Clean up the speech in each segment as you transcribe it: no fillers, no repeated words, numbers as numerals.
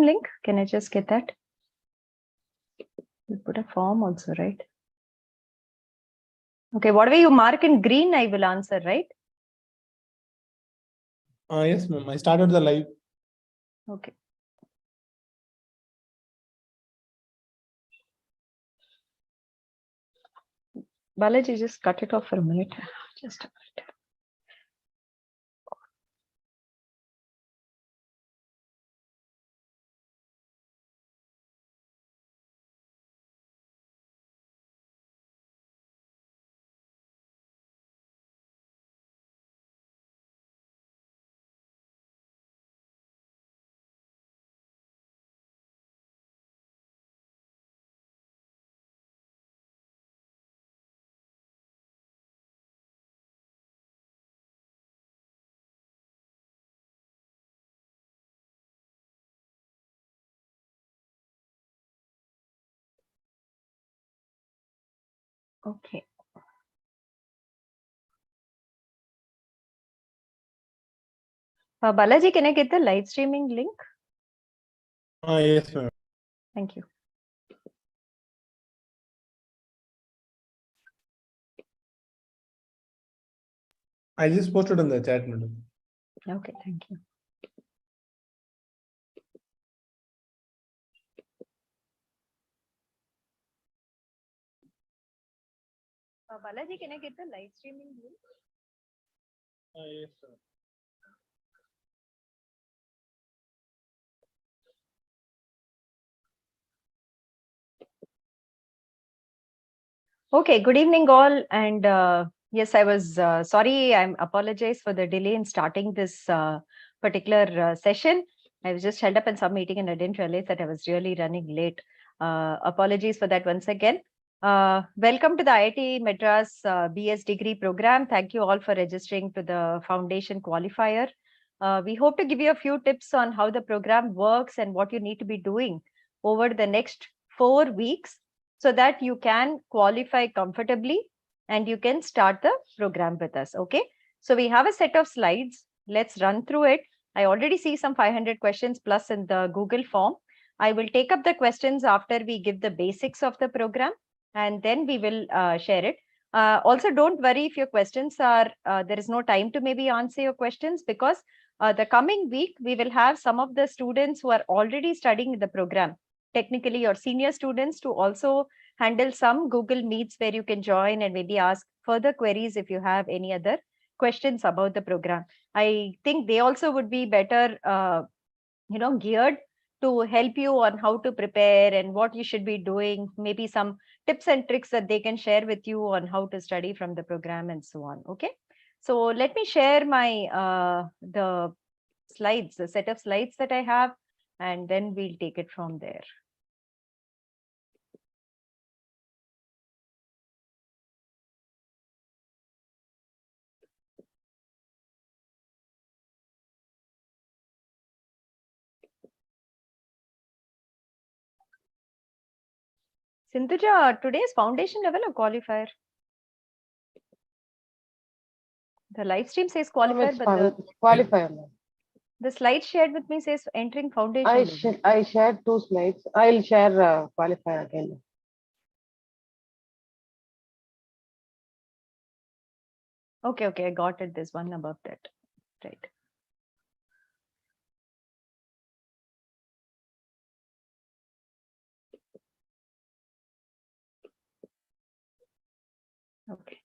link? Can I just get that? You put a form also, right? Okay, whatever you mark in green, I will answer, right? Yes, ma'am. I started the live. Okay. Balaji, just cut it off for a minute. Just a minute. Okay. Balaji, can I get the live streaming link? Yes, ma'am. Thank you. I just posted on the chat, madam. Okay, thank you. Balaji, can I get the live streaming link? Yes, sir. Okay, good evening all. And yes, I was sorry, I apologize for the delay in starting this particular session. I was just held up in some meeting and I didn't realize that I was really running late. Apologies for that once again. Welcome to the IIT Madras BS degree program. Thank you all for registering to the foundation qualifier. We hope to give you a few tips on how the program works and what you need to be doing over the next 4 weeks, so that you can qualify comfortably and you can start the program with us. Okay, so we have a set of slides. Let's run through it. I already see some 500 questions plus in the Google form. I will take up the questions after we give the basics of the program, and then we will share it. Also, don't worry if your questions are, there is no time to maybe answer your questions, because the coming week, we will have some of the students who are already studying the program, technically your senior students, to also handle some Google Meets where you can join and maybe ask further queries if you have any other questions about the program. I think they also would be better, geared to help you on how to prepare and what you should be doing, maybe some tips and tricks that they can share with you on how to study from the program and so on. Okay, so let me share my the slides, the set of slides that I have, and then we'll take it from there. Sindhuja, today's foundation level or qualifier? The live stream says qualifier, but qualifier. the slide shared with me says entering foundation. I shared 2 slides. I'll share qualifier again. Okay, I got it. There's one above that. Right. Okay.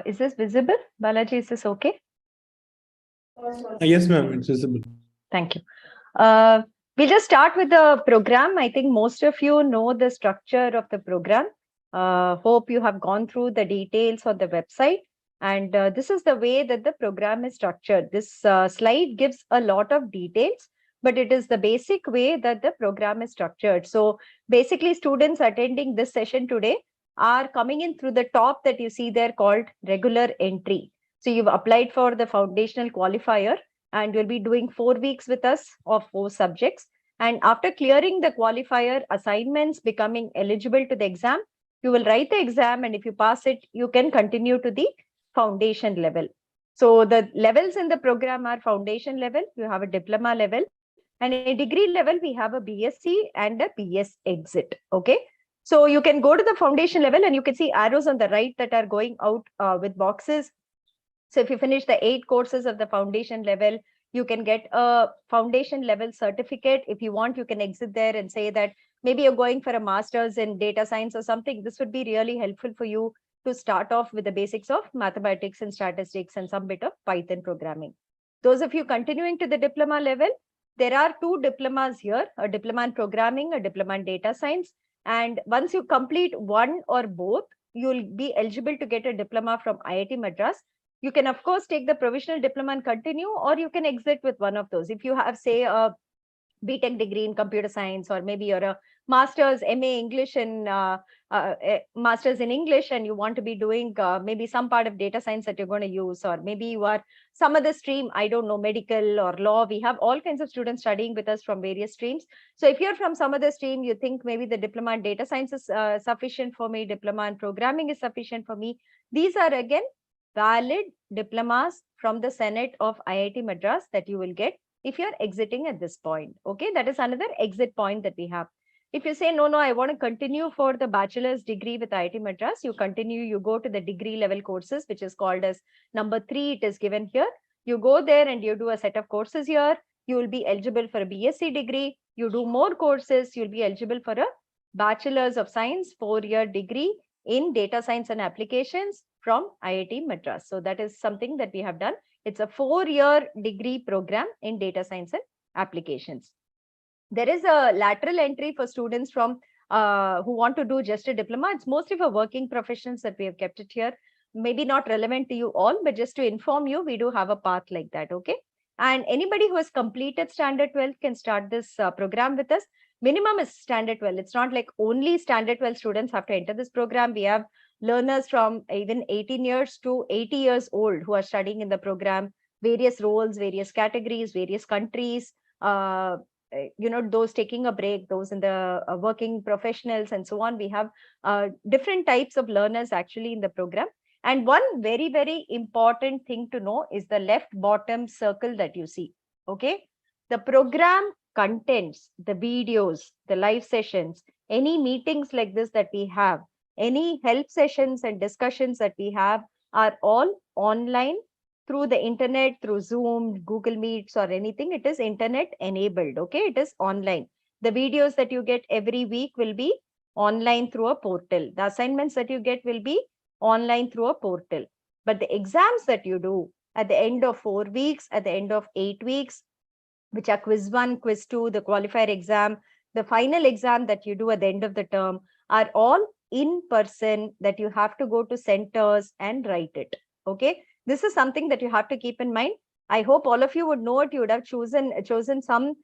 Is this visible? Balaji, is this okay? Yes, ma'am. It's visible. Thank you. We'll just start with the program. I think most of you know the structure of the program. Hope you have gone through the details on the website. And this is the way that the program is structured. This slide gives a lot of details, but it is the basic way that the program is structured. So basically, students attending this session today are coming in through the top that you see there called regular entry. So you've applied for the foundational qualifier and you'll be doing 4 weeks with us of 4 subjects. And after clearing the qualifier assignments, becoming eligible to the exam, You will write the exam, and if you pass it, you can continue to the foundation level. So the levels in the program are foundation level, you have a diploma level, and a degree level, we have a BSc and a BS exit. Okay. So you can go to the foundation level and you can see arrows on the right that are going out with boxes. So if you finish the 8 courses of the foundation level, you can get a foundation level certificate. If you want, you can exit there and say that maybe you're going for a master's in data science or something. This would be really helpful for you to start off with the basics of mathematics and statistics and some bit of Python programming. Those of you continuing to the diploma level, there are 2 diplomas here, a diploma in programming, a diploma in data science. And once you complete one or both, you'll be eligible to get a diploma from IIT Madras. You can, of course, take the provisional diploma and continue, or you can exit with one of those. If you have, say, a BTech degree in computer science, or maybe you're a master's MA English in master's in English, and you want to be doing maybe some part of data science that you're going to use, or maybe you are some other stream, I don't know, medical or law. We have all kinds of students studying with us from various streams. So if you're from some other stream, you think maybe the diploma in data science is sufficient for me, diploma in programming is sufficient for me. These are again valid diplomas from the Senate of IIT Madras that you will get if you're exiting at this point. Okay, that is another exit point that we have. If you say, no, I want to continue for the bachelor's degree with IIT Madras, you continue, you go to the degree level courses, which is called as number 3, it is given here. You go there and you do a set of courses here. You will be eligible for a BSc degree. You do more courses, you'll be eligible for a Bachelor's of Science 4-year degree in data science and applications from IIT Madras. So that is something that we have done. It's a 4-year degree program in data science and applications. There is a lateral entry for students from who want to do just a diploma. It's mostly for working professions that we have kept it here. Maybe not relevant to you all, but just to inform you, we do have a path like that. Okay. And anybody who has completed standard 12 can start this program with us. Minimum is standard 12. It's not like only standard 12 students have to enter this program. We have learners from even 18 years to 80 years old who are studying in the program, various roles, various categories, various countries, those taking a break, those in the working professionals and so on. We have different types of learners actually in the program. And one very, very important thing to know is the left bottom circle that you see. Okay. The program contents, the videos, the live sessions, any meetings like this that we have, any help sessions and discussions that we have are all online through the internet, through Zoom, Google Meets or anything. It is internet enabled. Okay. It is online. The videos that you get every week will be online through a portal. The assignments that you get will be online through a portal. But the exams that you do at the end of 4 weeks, at the end of 8 weeks, which are quiz 1, quiz 2, the qualifier exam, the final exam that you do at the end of the term are all in person, that you have to go to centers and write it. Okay. This is something that you have to keep in mind. I hope all of you would know it. You would have chosen some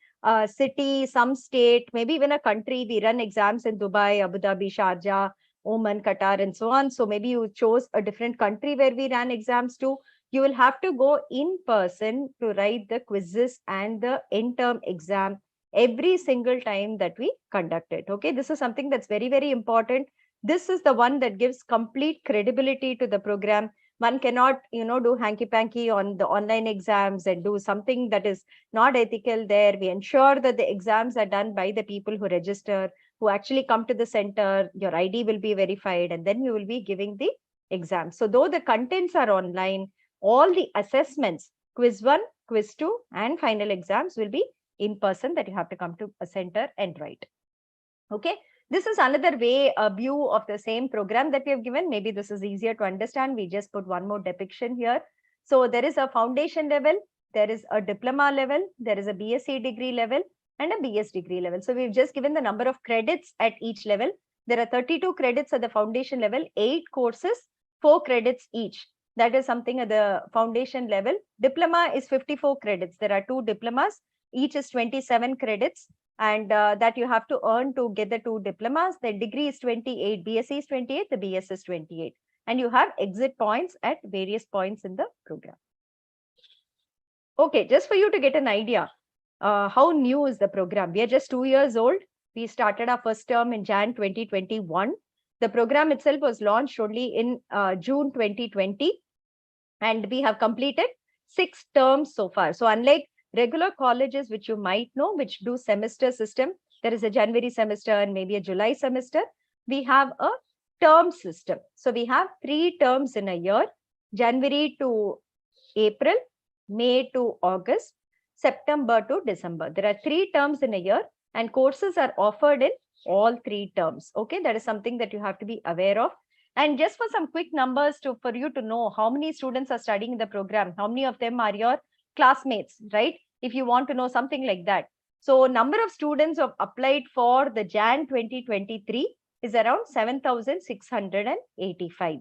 city, some state, maybe even a country. We run exams in Dubai, Abu Dhabi, Sharjah, Oman, Qatar, and so on. So maybe you chose a different country where we ran exams to. You will have to go in person to write the quizzes and the end term exam every single time that we conduct it. Okay, this is something that's very, very important. This is the one that gives complete credibility to the program. One cannot, do hanky-panky on the online exams and do something that is not ethical there. We ensure that the exams are done by the people who register, who actually come to the center. Your ID will be verified, and then you will be giving the exam. So though the contents are online, all the assessments, quiz 1, quiz 2, and final exams will be in person, that you have to come to a center and write. Okay. This is another way, a view of the same program that we have given. Maybe this is easier to understand. We just put one more depiction here. So there is a foundation level, there is a diploma level, there is a BSc degree level, and a BS degree level. So we've just given the number of credits at each level. There are 32 credits at the foundation level, 8 courses, 4 credits each. That is something at the foundation level. Diploma is 54 credits. There are 2 diplomas. Each is 27 credits. And that you have to earn to get the 2 diplomas. The degree is 28, BSc is 28, the BS is 28. And you have exit points at various points in the program. Okay, just for you to get an idea, how new is the program? We are just 2 years old. We started our first term in Jan 2021. The program itself was launched only in June 2020, and we have completed 6 terms so far. So unlike regular colleges, which you might know, which do semester system, there is a January semester and maybe a July semester, we have a term system. So we have 3 terms in a year: January to April, May to August, September to December. There are 3 terms in a year, and courses are offered in all 3 terms. Okay, that is something that you have to be aware of. And just for some quick numbers for you to know how many students are studying in the program, how many of them are your classmates, right? If you want to know something like that. So number of students who have applied for the Jan 2023 is around 7,685.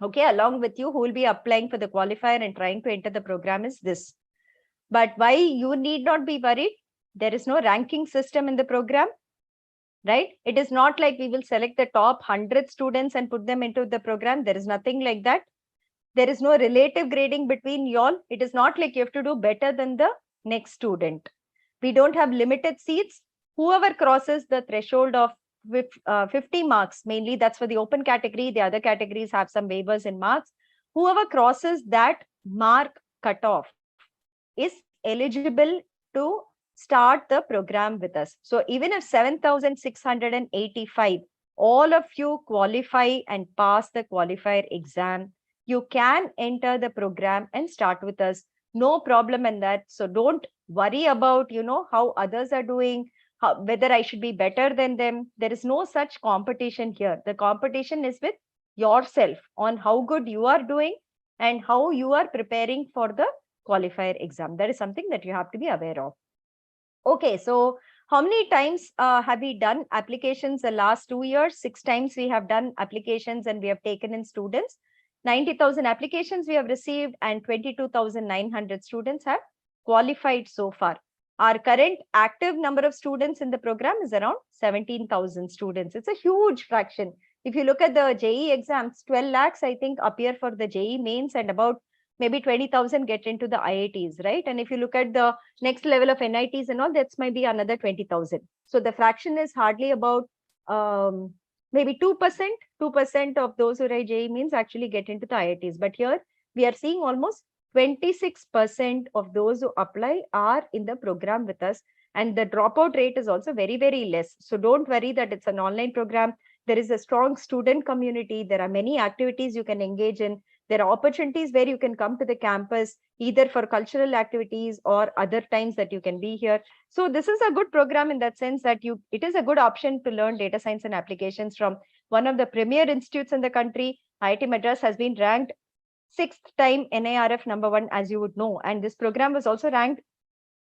Okay, along with you, who will be applying for the qualifier and trying to enter the program is this. But why you need not be worried? There is no ranking system in the program, right? It is not like we will select the top 100 students and put them into the program. There is nothing like that. There is no relative grading between y'all. It is not like you have to do better than the next student. We don't have limited seats. Whoever crosses the threshold of 50 marks, mainly that's for the open category. The other categories have some waivers in marks. Whoever crosses that mark cutoff is eligible to start the program with us. So even if 7,685, all of you qualify and pass the qualifier exam, you can enter the program and start with us. No problem in that. So don't worry about, how others are doing, whether I should be better than them. There is no such competition here. The competition is with yourself on how good you are doing and how you are preparing for the qualifier exam. That is something that you have to be aware of. Okay, so how many times have we done applications the last 2 years? 6 times we have done applications and we have taken in students. 90,000 applications we have received and 22,900 students have qualified so far. Our current active number of students in the program is around 17,000 students. It's a huge fraction. If you look at the JEE exams, 12 lakhs, I think, appear for the JEE mains and about maybe 20,000 get into the IITs, right? And if you look at the next level of NITs and all, that's maybe another 20,000. So the fraction is hardly about maybe 2%. 2% of those who write JEE means actually get into the IITs. But here we are seeing almost 26% of those who apply are in the program with us. And the dropout rate is also very, very less. So don't worry that it's an online program. There is a strong student community. There are many activities you can engage in. There are opportunities where you can come to the campus, either for cultural activities or other times that you can be here. So this is a good program in that sense that it is a good option to learn data science and applications from one of the premier institutes in the country. IIT Madras has been ranked 6th time NIRF #1, as you would know. And this program was also ranked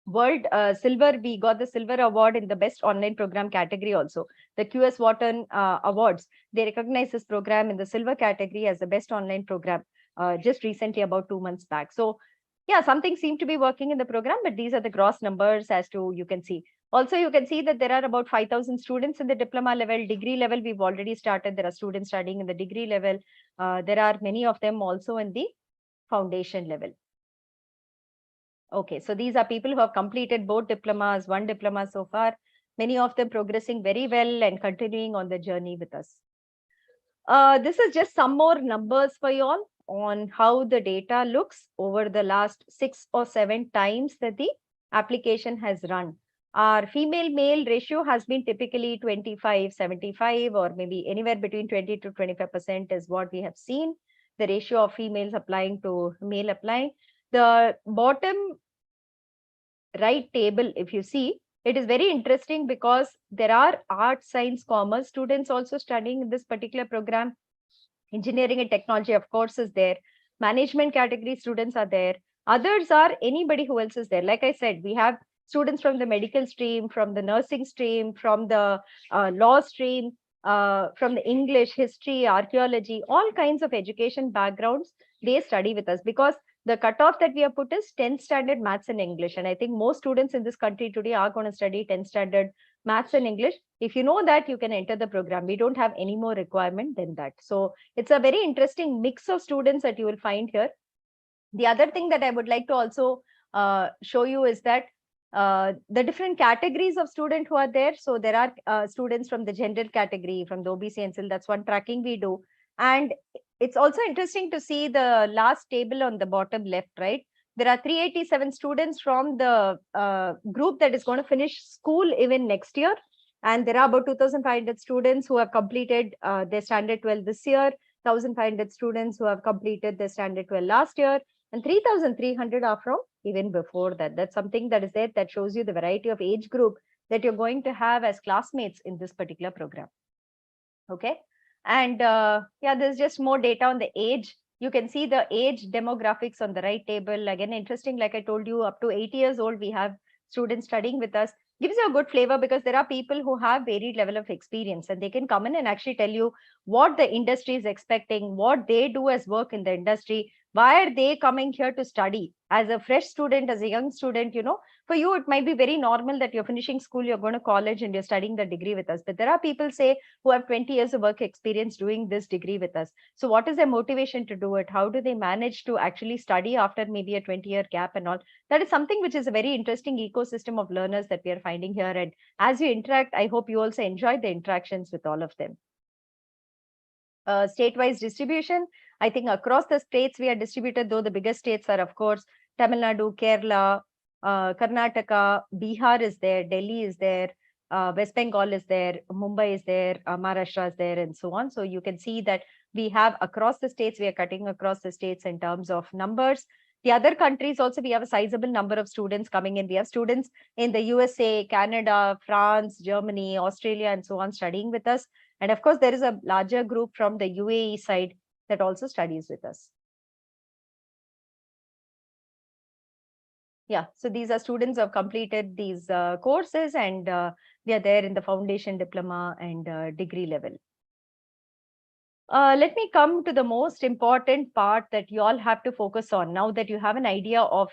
World Silver. We got the Silver Award in the Best Online Program category also. The QS Wharton Awards, they recognize this program in the Silver category as the Best Online Program just recently, about 2 months back. So yeah, something seemed to be working in the program, but these are the gross numbers as to you can see. Also, you can see that there are about 5,000 students in the diploma level. Degree level, we've already started. There are students studying in the degree level. There are many of them also in the foundation level. Okay, so these are people who have completed both diplomas, 1 diploma so far. Many of them progressing very well and continuing on the journey with us. This is just some more numbers for you all on how the data looks over the last 6 or 7 times that the application has run. Our female-male ratio has been typically 25-75, or maybe anywhere between 20 to 25% is what we have seen. The ratio of females applying to male applying. The bottom right table, if you see, it is very interesting because there are art, science, commerce students also studying in this particular program. Engineering and technology, of course, is there. Management category students are there. Others are anybody who else is there. Like I said, we have students from the medical stream, from the nursing stream, from the law stream, from the English, history, archaeology, all kinds of education backgrounds. They study with us because the cutoff that we have put is 10th standard maths and English. And I think most students in this country today are going to study 10th standard maths and English. If you know that, you can enter the program. We don't have any more requirement than that. So it's a very interesting mix of students that you will find here. The other thing that I would like to also show you is that the different categories of student who are there. So there are students from the general category, from the OBC and SIL, that's one tracking we do. And it's also interesting to see the last table on the bottom left, right? There are 387 students from the group that is going to finish school even next year. And there are about 2,500 students who have completed their standard 12 this year, 1,500 students who have completed their standard 12 last year, and 3,300 are from even before that. That's something that is there that shows you the variety of age group that you're going to have as classmates in this particular program. Okay. And yeah, there's just more data on the age. You can see the age demographics on the right table. Again, interesting, like I told you, up to 8 years old, we have students studying with us. Gives you a good flavor because there are people who have varied level of experience and they can come in and actually tell you what the industry is expecting, what they do as work in the industry, why are they coming here to study as a fresh student, as a young student. For you, it might be very normal that you're finishing school, you're going to college and you're studying the degree with us. But there are people, say, who have 20 years of work experience doing this degree with us. So what is their motivation to do it? How do they manage to actually study after maybe a 20-year gap and all? That is something which is a very interesting ecosystem of learners that we are finding here. And as you interact, I hope you also enjoy the interactions with all of them. State-wise distribution, I think across the states we are distributed, though the biggest states are, of course, Tamil Nadu, Kerala, Karnataka, Bihar is there, Delhi is there, West Bengal is there, Mumbai is there, Maharashtra is there, and so on. So you can see that we have across the states, we are cutting across the states in terms of numbers. The other countries also, we have a sizable number of students coming in. We have students in the USA, Canada, France, Germany, Australia, and so on studying with us. And of course, there is a larger group from the UAE side that also studies with us. Yeah, so these are students who have completed these courses and they are there in the foundation, diploma and degree level. Let me come to the most important part that you all have to focus on now that you have an idea of,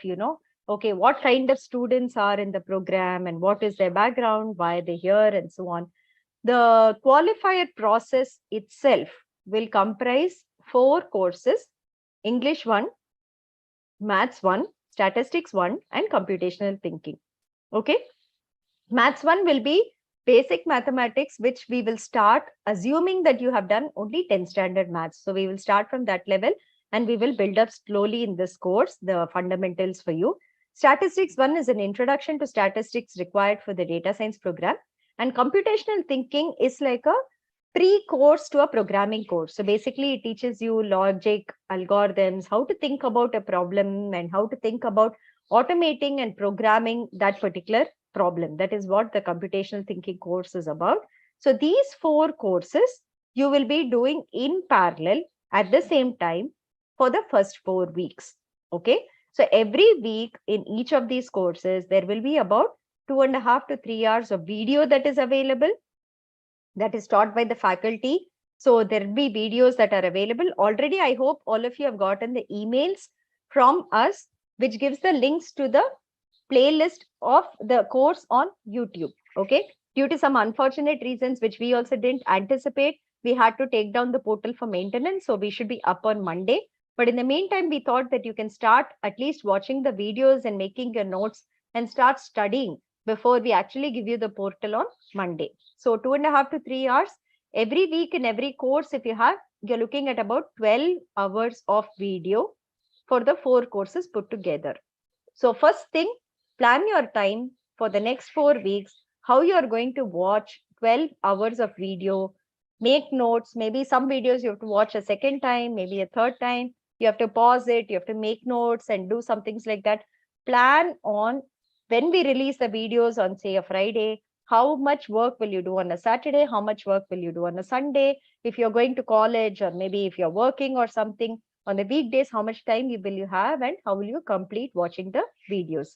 okay, what kind of students are in the program and what is their background, why they're here and so on. The qualifier process itself will comprise 4 courses: English 1, Maths 1, Statistics 1, and Computational Thinking. Okay. Maths 1 will be basic mathematics, which we will start assuming that you have done only 10th standard maths. So we will start from that level and we will build up slowly in this course, the fundamentals for you. Statistics 1 is an introduction to statistics required for the data science program. And computational thinking is like a pre-course to a programming course. So basically it teaches you logic, algorithms, how to think about a problem and how to think about automating and programming that particular problem. That is what the computational thinking course is about. So these 4 courses you will be doing in parallel at the same time for the first 4 weeks. Okay. So every week in each of these courses, there will be about 2.5 to 3 hours of video that is available, that is taught by the faculty. So there will be videos that are available. Already, I hope all of you have gotten the emails from us, which gives the links to the playlist of the course on YouTube. Okay. Due to some unfortunate reasons, which we also didn't anticipate, we had to take down the portal for maintenance. So we should be up on Monday. But in the meantime, we thought that you can start at least watching the videos and making your notes and start studying before we actually give you the portal on Monday. So 2.5 to 3 hours every week in every course. If you have, you're looking at about 12 hours of video for the 4 courses put together. So first thing, plan your time for the next 4 weeks, how you are going to watch 12 hours of video, make notes. Maybe some videos you have to watch a second time, maybe a third time. You have to pause it, you have to make notes and do some things like that. Plan on when we release the videos on, say, a Friday, how much work will you do on a Saturday? How much work will you do on a Sunday? If you're going to college or maybe if you're working or something, on the weekdays, how much time will you have and how will you complete watching the videos?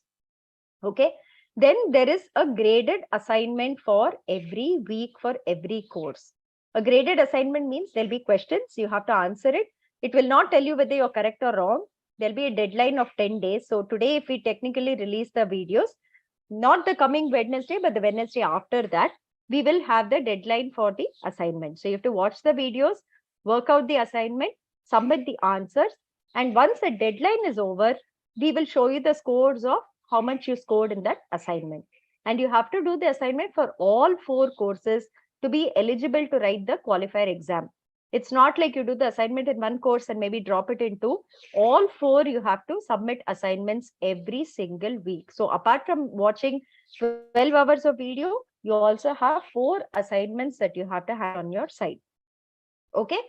Okay. Then there is a graded assignment for every week for every course. A graded assignment means there'll be questions. You have to answer it. It will not tell you whether you're correct or wrong. There'll be a deadline of 10 days. So today, if we technically release the videos, not the coming Wednesday, but the Wednesday after that, we will have the deadline for the assignment. So you have to watch the videos, work out the assignment, submit the answers. And once the deadline is over, we will show you the scores of how much you scored in that assignment. And you have to do the assignment for all 4 courses to be eligible to write the qualifier exam. It's not like you do the assignment in one course and maybe drop it into all 4. You have to submit assignments every single week. So apart from watching 12 hours of video, you also have 4 assignments that you have to have on your side. Okay.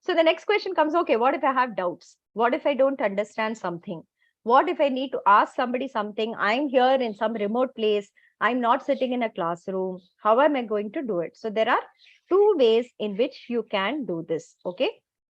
So the next question comes, okay, what if I have doubts? What if I don't understand something? What if I need to ask somebody something? I'm here in some remote place. I'm not sitting in a classroom. How am I going to do it? So there are 2 ways in which you can do this. Okay.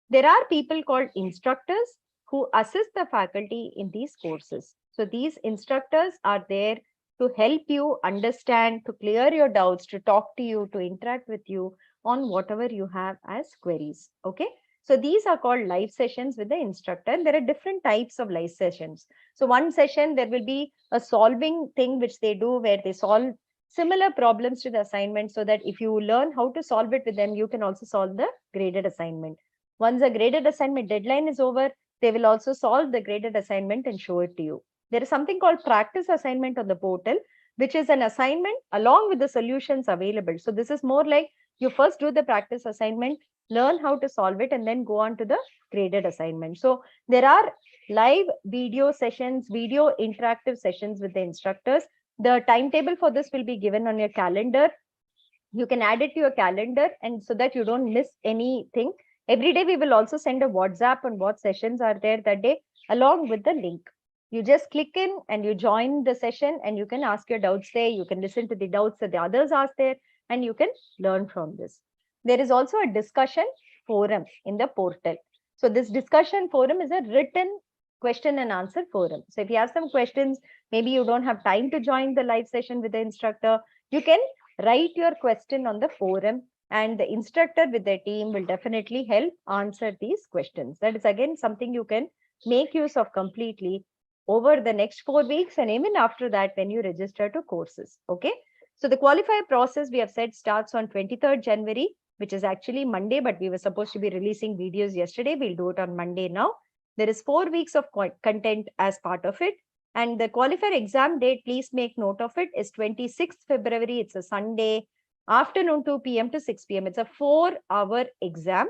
There are people called instructors who assist the faculty in these courses. So these instructors are there to help you understand, to clear your doubts, to talk to you, to interact with you on whatever you have as queries. Okay. So these are called live sessions with the instructor. And there are different types of live sessions. So one session, there will be a solving thing which they do where they solve similar problems to the assignment, so that if you learn how to solve it with them, you can also solve the graded assignment. Once the graded assignment deadline is over, they will also solve the graded assignment and show it to you. There is something called practice assignment on the portal, which is an assignment along with the solutions available. So this is more like you first do the practice assignment, learn how to solve it, and then go on to the graded assignment. So there are live video sessions, video interactive sessions with the instructors. The timetable for this will be given on your calendar. You can add it to your calendar, and so that you don't miss anything. Every day we will also send a WhatsApp on what sessions are there that day along with the link. You just click in and you join the session, and you can ask your doubts there. You can listen to the doubts that the others ask there, and you can learn from this. There is also a discussion forum in the portal. So this discussion forum is a written question and answer forum. So if you have some questions, maybe you don't have time to join the live session with the instructor, you can write your question on the forum, and the instructor with their team will definitely help answer these questions. That is again something you can make use of completely over the next 4 weeks, and even after that when you register to courses. Okay. So the qualifier process, we have said, starts on 23rd January, which is actually Monday, but we were supposed to be releasing videos yesterday. We'll do it on Monday now. There is 4 weeks of content as part of it. And the qualifier exam date, please make note of it, is 26th February. It's a Sunday, afternoon 2 p.m. to 6 p.m. It's a 4-hour exam.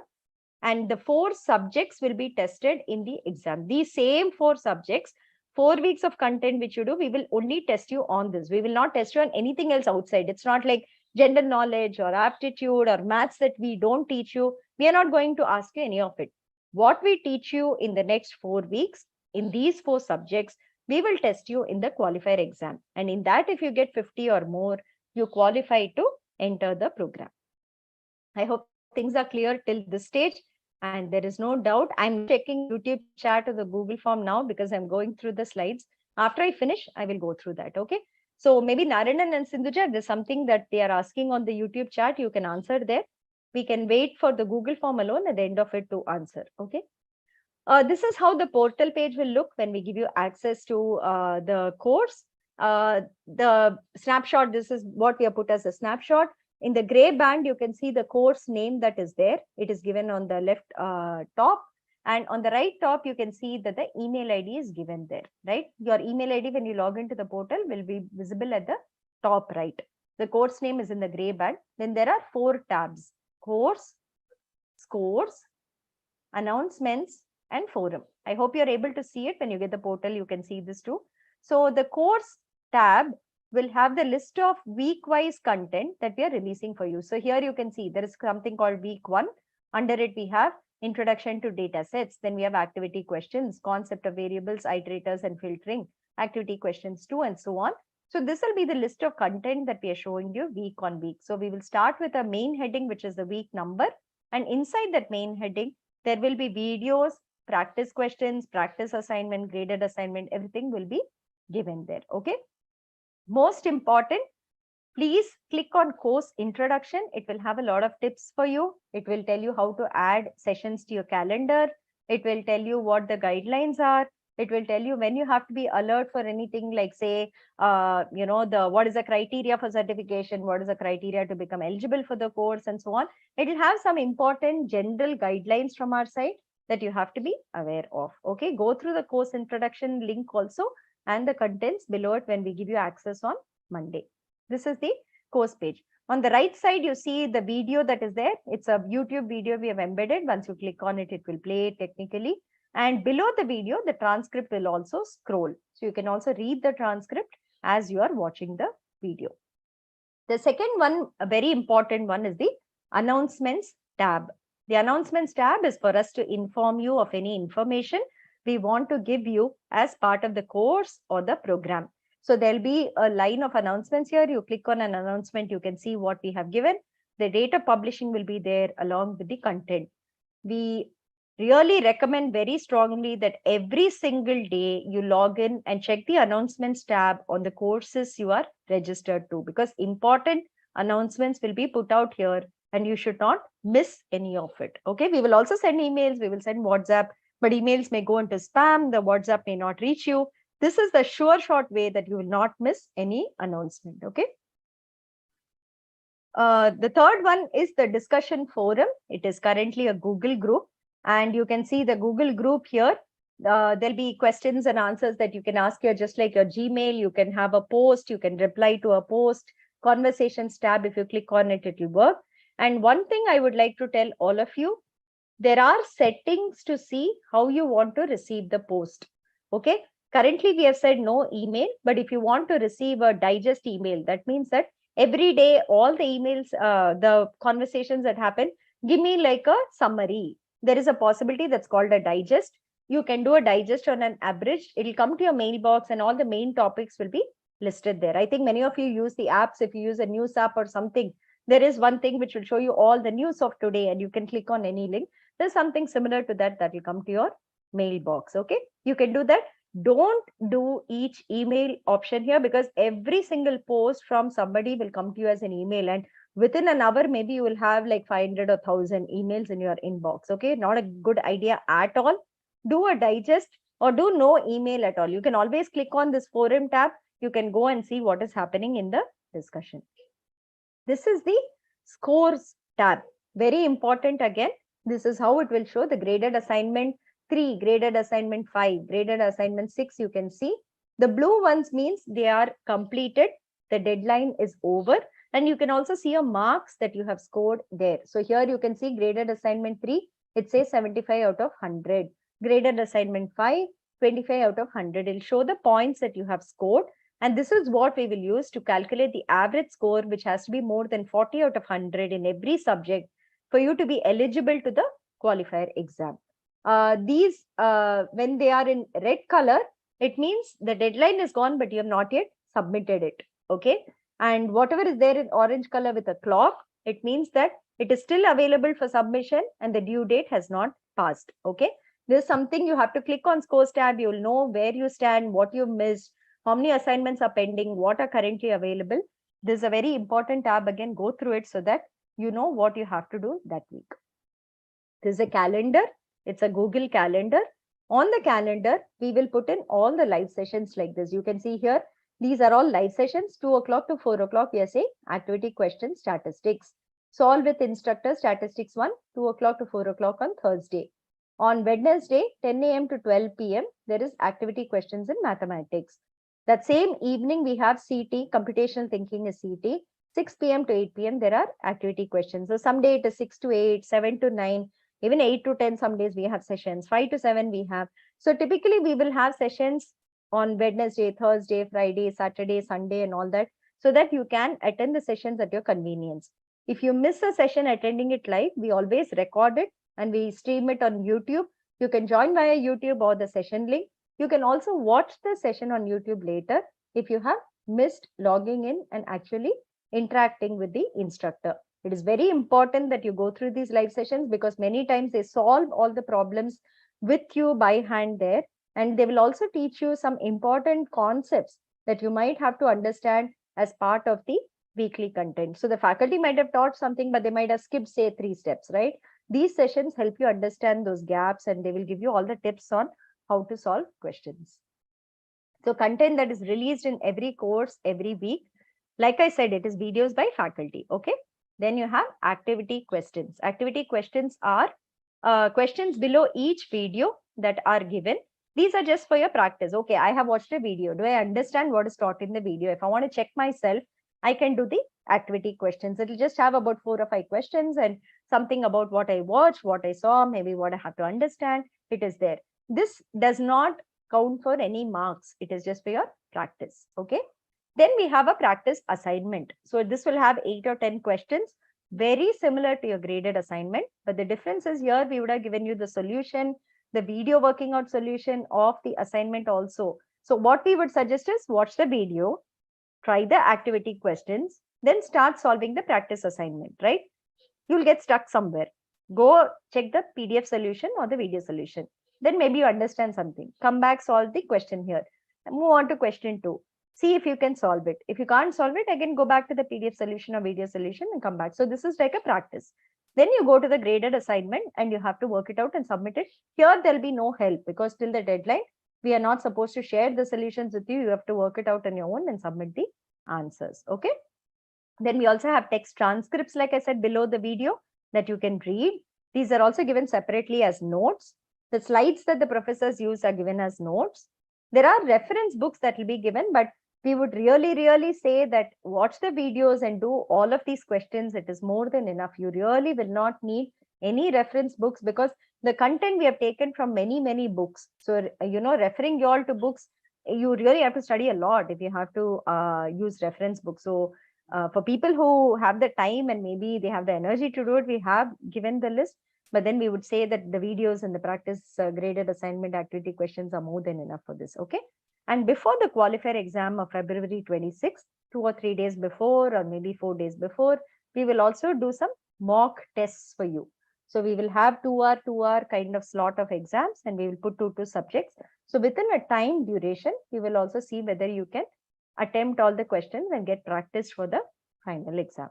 And the 4 subjects will be tested in the exam. These same 4 subjects, 4 weeks of content which you do, we will only test you on this. We will not test you on anything else outside. It's not like general knowledge or aptitude or maths that we don't teach you. We are not going to ask you any of it. What we teach you in the next 4 weeks, in these 4 subjects, we will test you in the qualifier exam. And in that, if you get 50 or more, you qualify to enter the program. I hope things are clear till this stage. And there is no doubt. I'm checking YouTube chat or the Google form now because I'm going through the slides. After I finish, I will go through that. Okay. So maybe Narayanan and Sindhuja, there's something that they are asking on the YouTube chat. You can answer there. We can wait for the Google form alone at the end of it to answer. Okay. This is how the portal page will look when we give you access to the course. The snapshot, this is what we have put as a snapshot. In the gray band, you can see the course name that is there. It is given on the left top. And on the right top, you can see that the email ID is given there, right? Your email ID when you log into the portal will be visible at the top right. The course name is in the gray band. Then there are 4 tabs: course, scores, announcements, and forum. I hope you're able to see it. When you get the portal, you can see this too. So the course tab will have the list of week-wise content that we are releasing for you. So here you can see there is something called week 1. Under it, we have introduction to data sets. Then we have activity questions, concept of variables, iterators, and filtering, activity questions 2, and so on. So this will be the list of content that we are showing you week on week. So we will start with a main heading, which is the week number. And inside that main heading, there will be videos, practice questions, practice assignment, graded assignment, everything will be given there. Okay. Most important, please click on course introduction. It will have a lot of tips for you. It will tell you how to add sessions to your calendar. It will tell you what the guidelines are. It will tell you when you have to be alert for anything like, say, what is the criteria for certification, what is the criteria to become eligible for the course, and so on. It will have some important general guidelines from our side that you have to be aware of. Okay, go through the course introduction link also. and the contents below it when we give you access on Monday. This is the course page. On the right side, you see the video that is there. It's a YouTube video we have embedded. Once you click on it, it will play technically. And below the video, the transcript will also scroll. So you can also read the transcript as you are watching the video. The second one, a very important one, is the announcements tab. The announcements tab is for us to inform you of any information we want to give you as part of the course or the program. So there'll be a line of announcements here. You click on an announcement, you can see what we have given. The date of publishing will be there along with the content. We really recommend very strongly that every single day you log in and check the announcements tab on the courses you are registered to, because important announcements will be put out here and you should not miss any of it. Okay, we will also send emails, we will send WhatsApp, but emails may go into spam, the WhatsApp may not reach you. This is the sure short way that you will not miss any announcement. Okay. The third one is the discussion forum. It is currently a Google group, and you can see the Google group here. There'll be questions and answers that you can ask here, just like your Gmail. You can have a post, you can reply to a post, conversations tab. If you click on it, it will work. And one thing I would like to tell all of you, there are settings to see how you want to receive the post. Okay. Currently, we have said no email, but if you want to receive a digest email, that means that every day, all the emails, the conversations that happen, give me like a summary. There is a possibility that's called a digest. You can do a digest on an abridged. It'll come to your mailbox and all the main topics will be listed there. I think many of you use the apps. If you use a news app or something, there is one thing which will show you all the news of today and you can click on any link. There's something similar to that will come to your mailbox. Okay, you can do that. Don't do each email option here, because every single post from somebody will come to you as an email, and within an hour, maybe you will have like 500 or 1000 emails in your inbox. Okay, not a good idea at all. Do a digest or do no email at all. You can always click on this forum tab. You can go and see what is happening in the discussion. This is the scores tab. Very important again. This is how it will show the graded assignment 3, graded assignment 5, graded assignment 6. You can see the blue ones means they are completed. The deadline is over. And you can also see your marks that you have scored there. So here you can see graded assignment 3, it says 75 out of 100. Graded assignment 5, 25 out of 100. It'll show the points that you have scored. And this is what we will use to calculate the average score, which has to be more than 40 out of 100 in every subject for you to be eligible to the qualifier exam. These, when they are in red color, it means the deadline is gone, but you have not yet submitted it. Okay. And whatever is there in orange color with a clock, it means that it is still available for submission and the due date has not passed. Okay. There's something you have to click on scores tab. You will know where you stand, what you missed, how many assignments are pending, what are currently available. This is a very important tab. Again, go through it so that you know what you have to do that week. This is a calendar. It's a Google calendar. On the calendar, we will put in all the live sessions like this. You can see here, these are all live sessions, 2 o'clock to 4 o'clock. We are saying activity question statistics. Solve with instructor statistics 1, 2 o'clock to 4 o'clock on Thursday. On Wednesday, 10 a.m. to 12 p.m., there is activity questions in mathematics. That same evening, we have CT, computational thinking is CT. 6 p.m. to 8 p.m., there are activity questions. So someday it is 6 to 8, 7 to 9, even 8 to 10, some days we have sessions, 5 to 7 we have. So typically we will have sessions on Wednesday, Thursday, Friday, Saturday, Sunday, and all that, so that you can attend the sessions at your convenience. If you miss a session attending it live, we always record it and we stream it on YouTube. You can join via YouTube or the session link. You can also watch the session on YouTube later if you have missed logging in and actually interacting with the instructor. It is very important that you go through these live sessions, because many times they solve all the problems with you by hand there. And they will also teach you some important concepts that you might have to understand as part of the weekly content. So the faculty might have taught something, but they might have skipped, say, 3 steps, right? These sessions help you understand those gaps, and they will give you all the tips on how to solve questions. So content that is released in every course, every week. Like I said, it is videos by faculty. Okay. Then you have activity questions. Activity questions are questions below each video that are given. These are just for your practice. Okay, I have watched a video. Do I understand what is taught in the video? If I want to check myself, I can do the activity questions. It'll just have about 4 or 5 questions and something about what I watched, what I saw, maybe what I have to understand. It is there. This does not count for any marks. It is just for your practice. Okay. Then we have a practice assignment. So this will have 8 or 10 questions, very similar to your graded assignment. But the difference is here we would have given you the solution, the video working out solution of the assignment also. So what we would suggest is watch the video, try the activity questions, then start solving the practice assignment, right? You'll get stuck somewhere. Go check the PDF solution or the video solution. Then maybe you understand something. Come back, solve the question here. Move on to question 2. See if you can solve it. If you can't solve it, again, go back to the PDF solution or video solution and come back. So this is like a practice. Then you go to the graded assignment and you have to work it out and submit it. Here, there'll be no help because till the deadline, we are not supposed to share the solutions with you. You have to work it out on your own and submit the answers. Okay. Then we also have text transcripts, like I said, below the video that you can read. These are also given separately as notes. The slides that the professors use are given as notes. There are reference books that will be given, but we would really say that watch the videos and do all of these questions. It is more than enough. You really will not need any reference books because the content we have taken from many books. So, referring you all to books, you really have to study a lot if you have to use reference books. So, for people who have the time and maybe they have the energy to do it, we have given the list. But then we would say that the videos and the practice graded assignment activity questions are more than enough for this. Okay. And before the qualifier exam of February 26th, 2 or 3 days before, or maybe 4 days before, we will also do some mock tests for you. So we will have 2-hour kind of slot of exams and we will put 2 subjects. So within a time duration, we will also see whether you can attempt all the questions and get practiced for the final exam.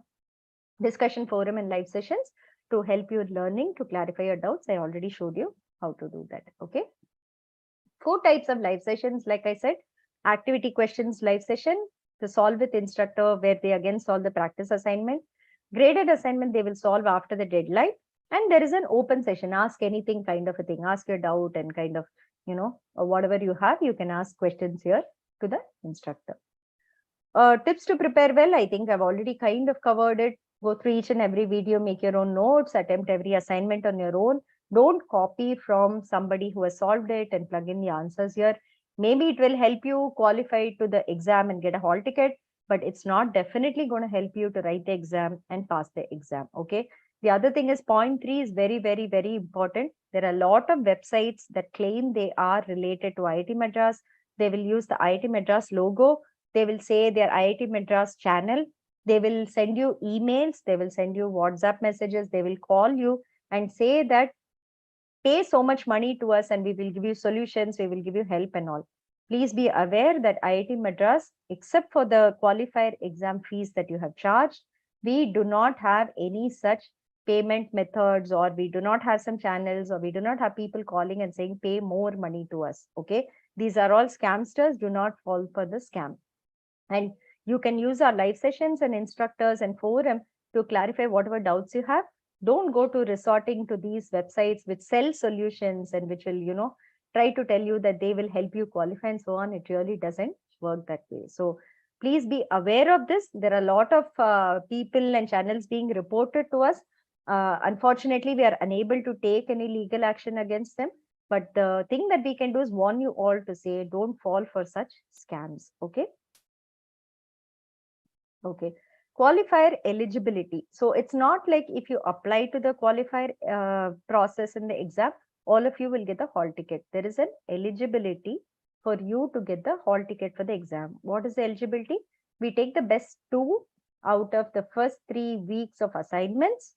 Discussion forum and live sessions to help you learning, to clarify your doubts. I already showed you how to do that. Okay. 4 types of live sessions, like I said, activity questions live session, the solve with instructor where they again solve the practice assignment. Graded assignment, they will solve after the deadline. And there is an open session, ask anything kind of a thing, ask your doubt and kind of, whatever you have, you can ask questions here to the instructor. Tips to prepare well, I think I've already kind of covered it. Go through each and every video, make your own notes, attempt every assignment on your own. Don't copy from somebody who has solved it and plug in the answers here. Maybe it will help you qualify to the exam and get a hall ticket, but it's not definitely going to help you to write the exam and pass the exam. Okay. The other thing is point 3 is very important. There are a lot of websites that claim they are related to IIT Madras. They will use the IIT Madras logo. They will say their IIT Madras channel. They will send you emails. They will send you WhatsApp messages. They will call you and say that pay so much money to us and we will give you solutions. We will give you help and all. Please be aware that IIT Madras, except for the qualifier exam fees that you have charged, we do not have any such payment methods, or we do not have some channels, or we do not have people calling and saying pay more money to us. Okay. These are all scamsters. Do not fall for the scam. And you can use our live sessions and instructors and forum to clarify whatever doubts you have. Don't go to resorting to these websites which sell solutions and which will, try to tell you that they will help you qualify and so on. It really doesn't work that way. So please be aware of this. There are a lot of people and channels being reported to us. Unfortunately, we are unable to take any legal action against them. But the thing that we can do is warn you all to say, don't fall for such scams. Okay. Okay. Qualifier eligibility. So it's not like if you apply to the qualifier process in the exam, all of you will get the hall ticket. There is an eligibility for you to get the hall ticket for the exam. What is the eligibility? We take the best 2 out of the first 3 weeks of assignments.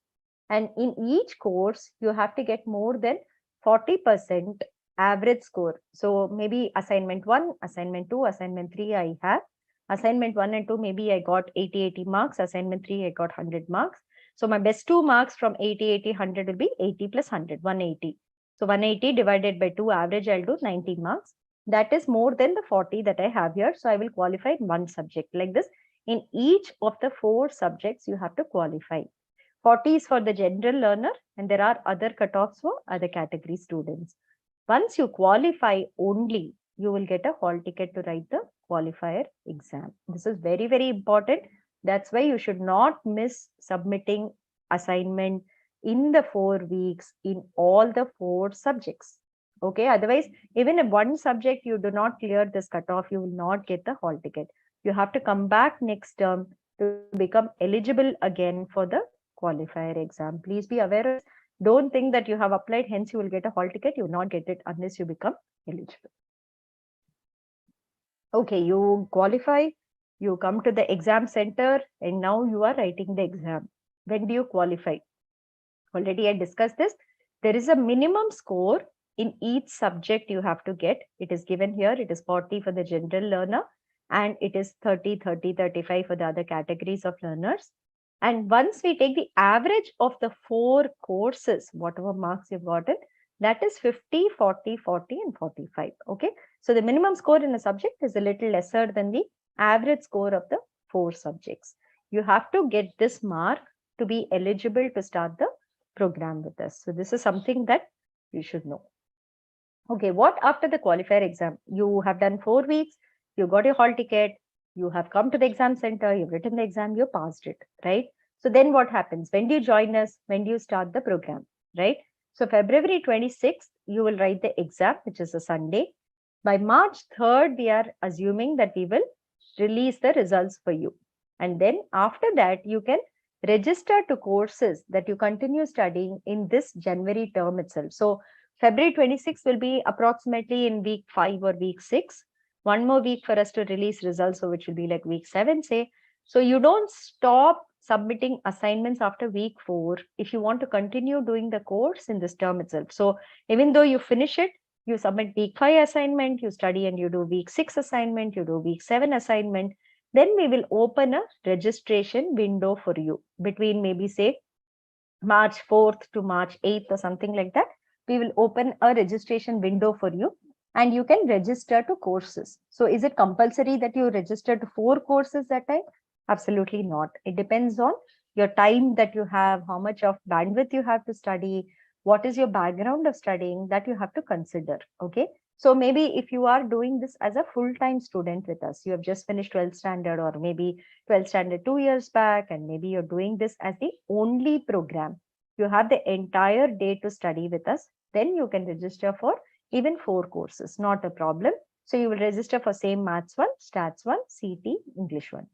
And in each course, you have to get more than 40% average score. So maybe assignment 1, assignment 2, assignment 3 I have. Assignment 1 and 2, maybe I got 80 marks. Assignment 3, I got 100 marks. So my best 2 marks from 80, 100 will be 80 plus 100, 180. So 180 divided by 2, average I'll do 90 marks. That is more than the 40 that I have here. So I will qualify in 1 subject like this. In each of the 4 subjects, you have to qualify. 40 is for the general learner, and there are other cutoffs for other category students. Once you qualify only, you will get a hall ticket to write the qualifier exam. This is very, very important. That's why you should not miss submitting assignment in the 4 weeks in all the 4 subjects. Okay, otherwise, even if one subject you do not clear this cutoff, you will not get the hall ticket. You have to come back next term to become eligible again for the qualifier exam. Please be aware of, don't think that you have applied, hence you will get a hall ticket. You will not get it unless you become eligible. Okay, you qualify, you come to the exam center, and now you are writing the exam. When do you qualify? Already I discussed this. There is a minimum score in each subject you have to get. It is given here. It is 40 for the general learner, and it is 30, 30, 35 for the other categories of learners. And once we take the average of the 4 courses, whatever marks you've gotten, that is 50, 40, 40, and 45. Okay. So the minimum score in a subject is a little lesser than the average score of the 4 subjects. You have to get this mark to be eligible to start the program with us. So this is something that you should know. Okay, what after the qualifier exam? You have done 4 weeks, you got your hall ticket, you have come to the exam center, you've written the exam, you passed it, right? So then what happens? When do you join us? When do you start the program, right? So February 26th, you will write the exam, which is a Sunday. By March 3rd, we are assuming that we will release the results for you. And then after that, you can register to courses that you continue studying in this January term itself. So February 26th will be approximately in week 5 or week 6. One more week for us to release results, so which will be like week 7, say. So you don't stop submitting assignments after week 4 if you want to continue doing the course in this term itself. So even though you finish it, you submit week 5 assignment, you study and you do week 6 assignment, you do week 7 assignment, then we will open a registration window for you between maybe say March 4th to March 8th or something like that. We will open a registration window for you and you can register to courses. So is it compulsory that you register to 4 courses that time? Absolutely not. It depends on your time that you have, how much of bandwidth you have to study, what is your background of studying, that you have to consider. Okay. So maybe if you are doing this as a full-time student with us, you have just finished 12th standard or maybe 12th standard 2 years back, and maybe you're doing this as the only program. You have the entire day to study with us. Then you can register for even 4 courses, not a problem. So you will register for same Maths 1, Stats 1, CT, English 1.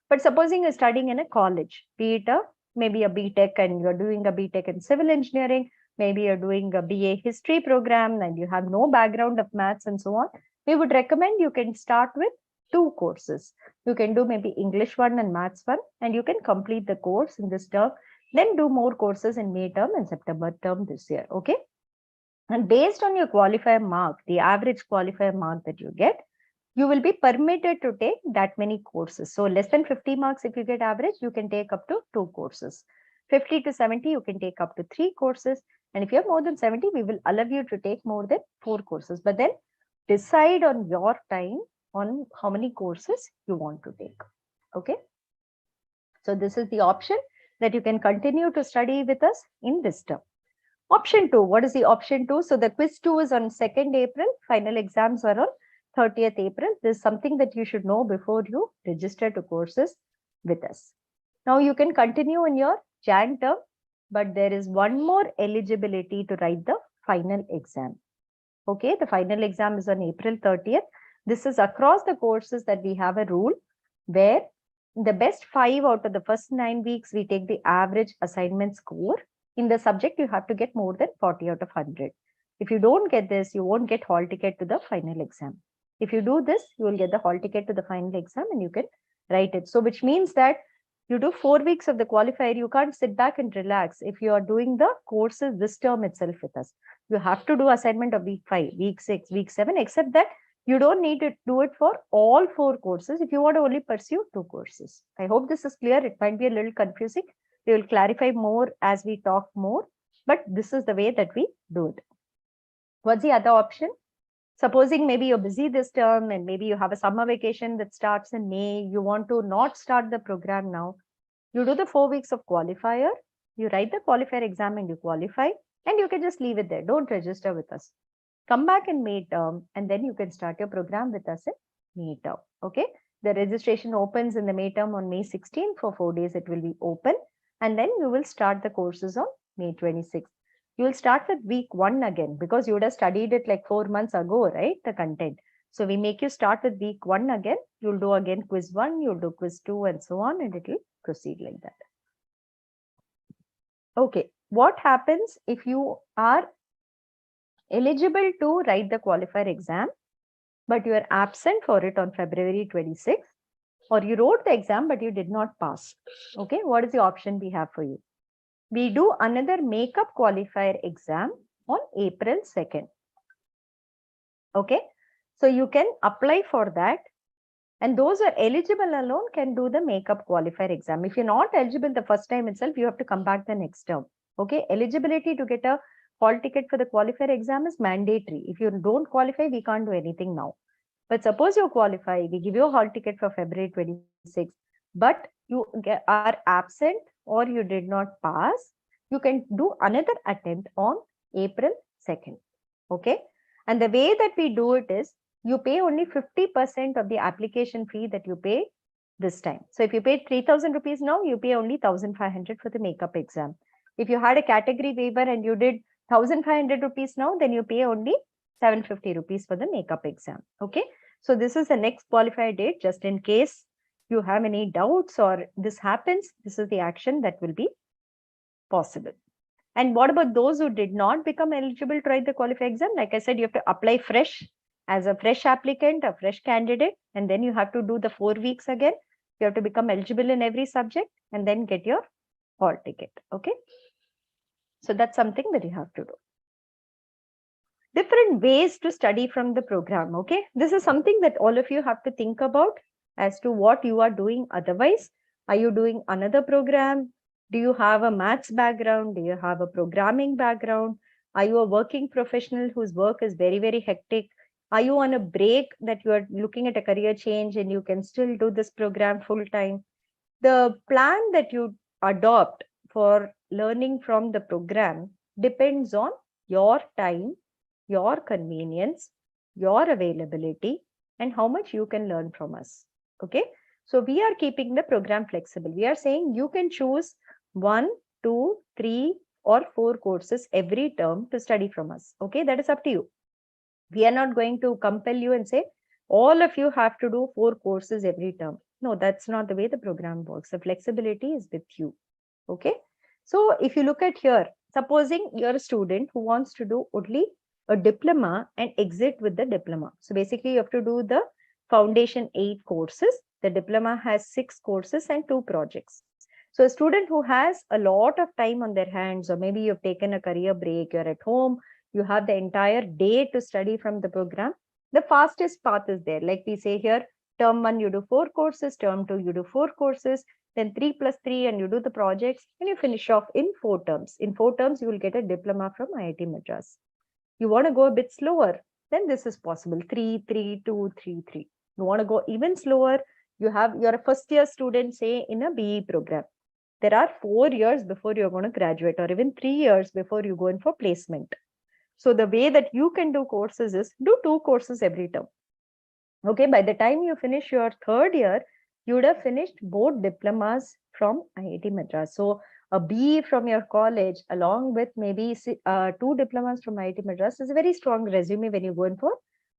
But supposing you're studying in a college, be it maybe a BTech and you're doing a BTech in civil engineering, maybe you're doing a BA history program and you have no background of maths and so on, we would recommend you can start with 2 courses. You can do maybe English 1 and Maths 1, and you can complete the course in this term, then do more courses in May term and September term this year. Okay. And based on your qualifier mark, the average qualifier mark that you get, you will be permitted to take that many courses. So less than 50 marks, if you get average, you can take up to 2 courses. 50 to 70, you can take up to 3 courses. And if you have more than 70, we will allow you to take more than 4 courses. But then decide on your time on how many courses you want to take. Okay. So this is the option that you can continue to study with us in this term. Option 2, what is the option 2? So the quiz 2 is on 2nd April. Final exams are on 30th April. This is something that you should know before you register to courses with us. Now you can continue in your Jan term, but there is one more eligibility to write the final exam. Okay, the final exam is on April 30th. This is across the courses that we have a rule where the best 5 out of the first 9 weeks, we take the average assignment score. In the subject, you have to get more than 40 out of 100. If you don't get this, you won't get hall ticket to the final exam. If you do this, you will get the hall ticket to the final exam and you can write it. So which means that you do 4 weeks of the qualifier, you can't sit back and relax if you are doing the courses this term itself with us. You have to do assignment of week 5, week 6, week 7, except that you don't need to do it for all 4 courses if you want to only pursue 2 courses. I hope this is clear. It might be a little confusing. We will clarify more as we talk more, but this is the way that we do it. What's the other option? Supposing maybe you're busy this term and maybe you have a summer vacation that starts in May, you want to not start the program now. You do the 4 weeks of qualifier, you write the qualifier exam and you qualify, and you can just leave it there. Don't register with us. Come back in May term, and then you can start your program with us in May term. Okay. The registration opens in the May term on May 16. For 4 days, it will be open. And then you will start the courses on May 26th. You will start with week 1 again, because you would have studied it like 4 months ago, right? The content. So we make you start with week 1 again. You'll do again quiz 1, you'll do quiz 2, and so on, and it will proceed like that. Okay. What happens if you are eligible to write the qualifier exam, but you are absent for it on February 26th, or you wrote the exam, but you did not pass? Okay. What is the option we have for you? We do another makeup qualifier exam on April 2nd. Okay. So you can apply for that. And those who are eligible alone can do the makeup qualifier exam. If you're not eligible the first time itself, you have to come back the next term. Okay. Eligibility to get a hall ticket for the qualifier exam is mandatory. If you don't qualify, we can't do anything now. But suppose you qualify, we give you a hall ticket for February 26th, but you are absent or you did not pass, you can do another attempt on April 2nd. Okay. And the way that we do it is, you pay only 50% of the application fee that you pay this time. So if you paid 3,000 rupees now, you pay only 1,500 for the makeup exam. If you had a category waiver and you did 1,500 rupees now, then you pay only 750 rupees for the makeup exam. Okay. So this is the next qualifier date, just in case you have any doubts or this happens, this is the action that will be possible. And what about those who did not become eligible to write the qualifier exam? Like I said, you have to apply fresh as a fresh applicant, a fresh candidate, and then you have to do the 4 weeks again. You have to become eligible in every subject and then get your hall ticket. Okay. So that's something that you have to do. Different ways to study from the program. Okay. This is something that all of you have to think about as to what you are doing otherwise. Are you doing another program? Do you have a maths background? Do you have a programming background? Are you a working professional whose work is very, very hectic? Are you on a break that you are looking at a career change and you can still do this program full time? The plan that you adopt for learning from the program depends on your time, your convenience, your availability, and how much you can learn from us. Okay. So we are keeping the program flexible. We are saying you can choose 1, 2, 3, or 4 courses every term to study from us. Okay. That is up to you. We are not going to compel you and say, all of you have to do 4 courses every term. No, that's not the way the program works. The flexibility is with you. Okay. So if you look at here, supposing you're a student who wants to do only a diploma and exit with the diploma. So basically you have to do the foundation 8 courses. The diploma has 6 courses and 2 projects. So a student who has a lot of time on their hands, or maybe you've taken a career break, you're at home, you have the entire day to study from the program, the fastest path is there. Like we say here, term 1 you do 4 courses, term 2 you do 4 courses, then 3 plus 3 and you do the projects and you finish off in 4 terms. In 4 terms, you will get a diploma from IIT Madras. You want to go a bit slower, then this is possible. 3, 3, 2, 3, 3. You want to go even slower, you're a first year student, say in a BE program. There are 4 years before you're going to graduate, or even 3 years before you go in for placement. So the way that you can do courses is do 2 courses every term. Okay, by the time you finish your 3rd year, you would have finished both diplomas from IIT Madras. So a BE from your college along with maybe 2 diplomas from IIT Madras is a very strong resume when you go in for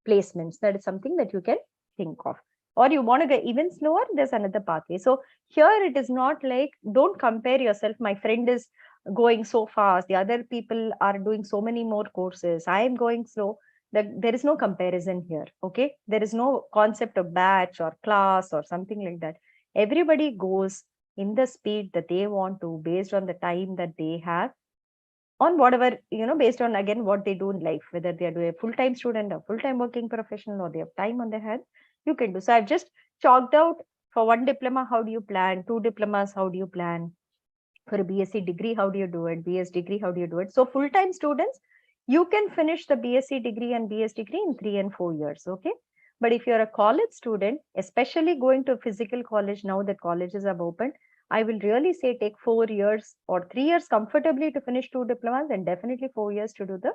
placements. That is something that you can think of. Or you want to get even slower, there's another pathway. So here it is not like, don't compare yourself. My friend is going so fast, the other people are doing so many more courses, I am going slow. There is no comparison here. Okay, there is no concept of batch or class or something like that. Everybody goes in the speed that they want to, based on the time that they have, on whatever, based on again what they do in life, whether they are doing a full-time student or full-time working professional, or they have time on their hands, you can do. So I've just chalked out for 1 diploma, how do you plan? 2 diplomas, how do you plan? For a BSc degree, how do you do it? BS degree, how do you do it? So full-time students, you can finish the BSc degree and BS degree in 3 and 4 years. Okay. But if you're a college student, especially going to a physical college now that colleges have opened, I will really say take 4 years or 3 years comfortably to finish 2 diplomas, and definitely 4 years to do the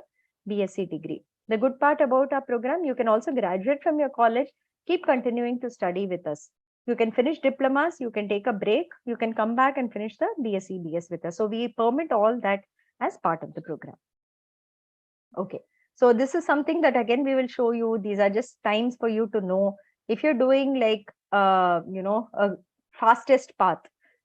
BSc degree. The good part about our program, you can also graduate from your college, keep continuing to study with us. You can finish diplomas, you can take a break, you can come back and finish the BSc, BS with us. So we permit all that as part of the program. Okay. So this is something that again we will show you. These are just times for you to know if you're doing like a fastest path.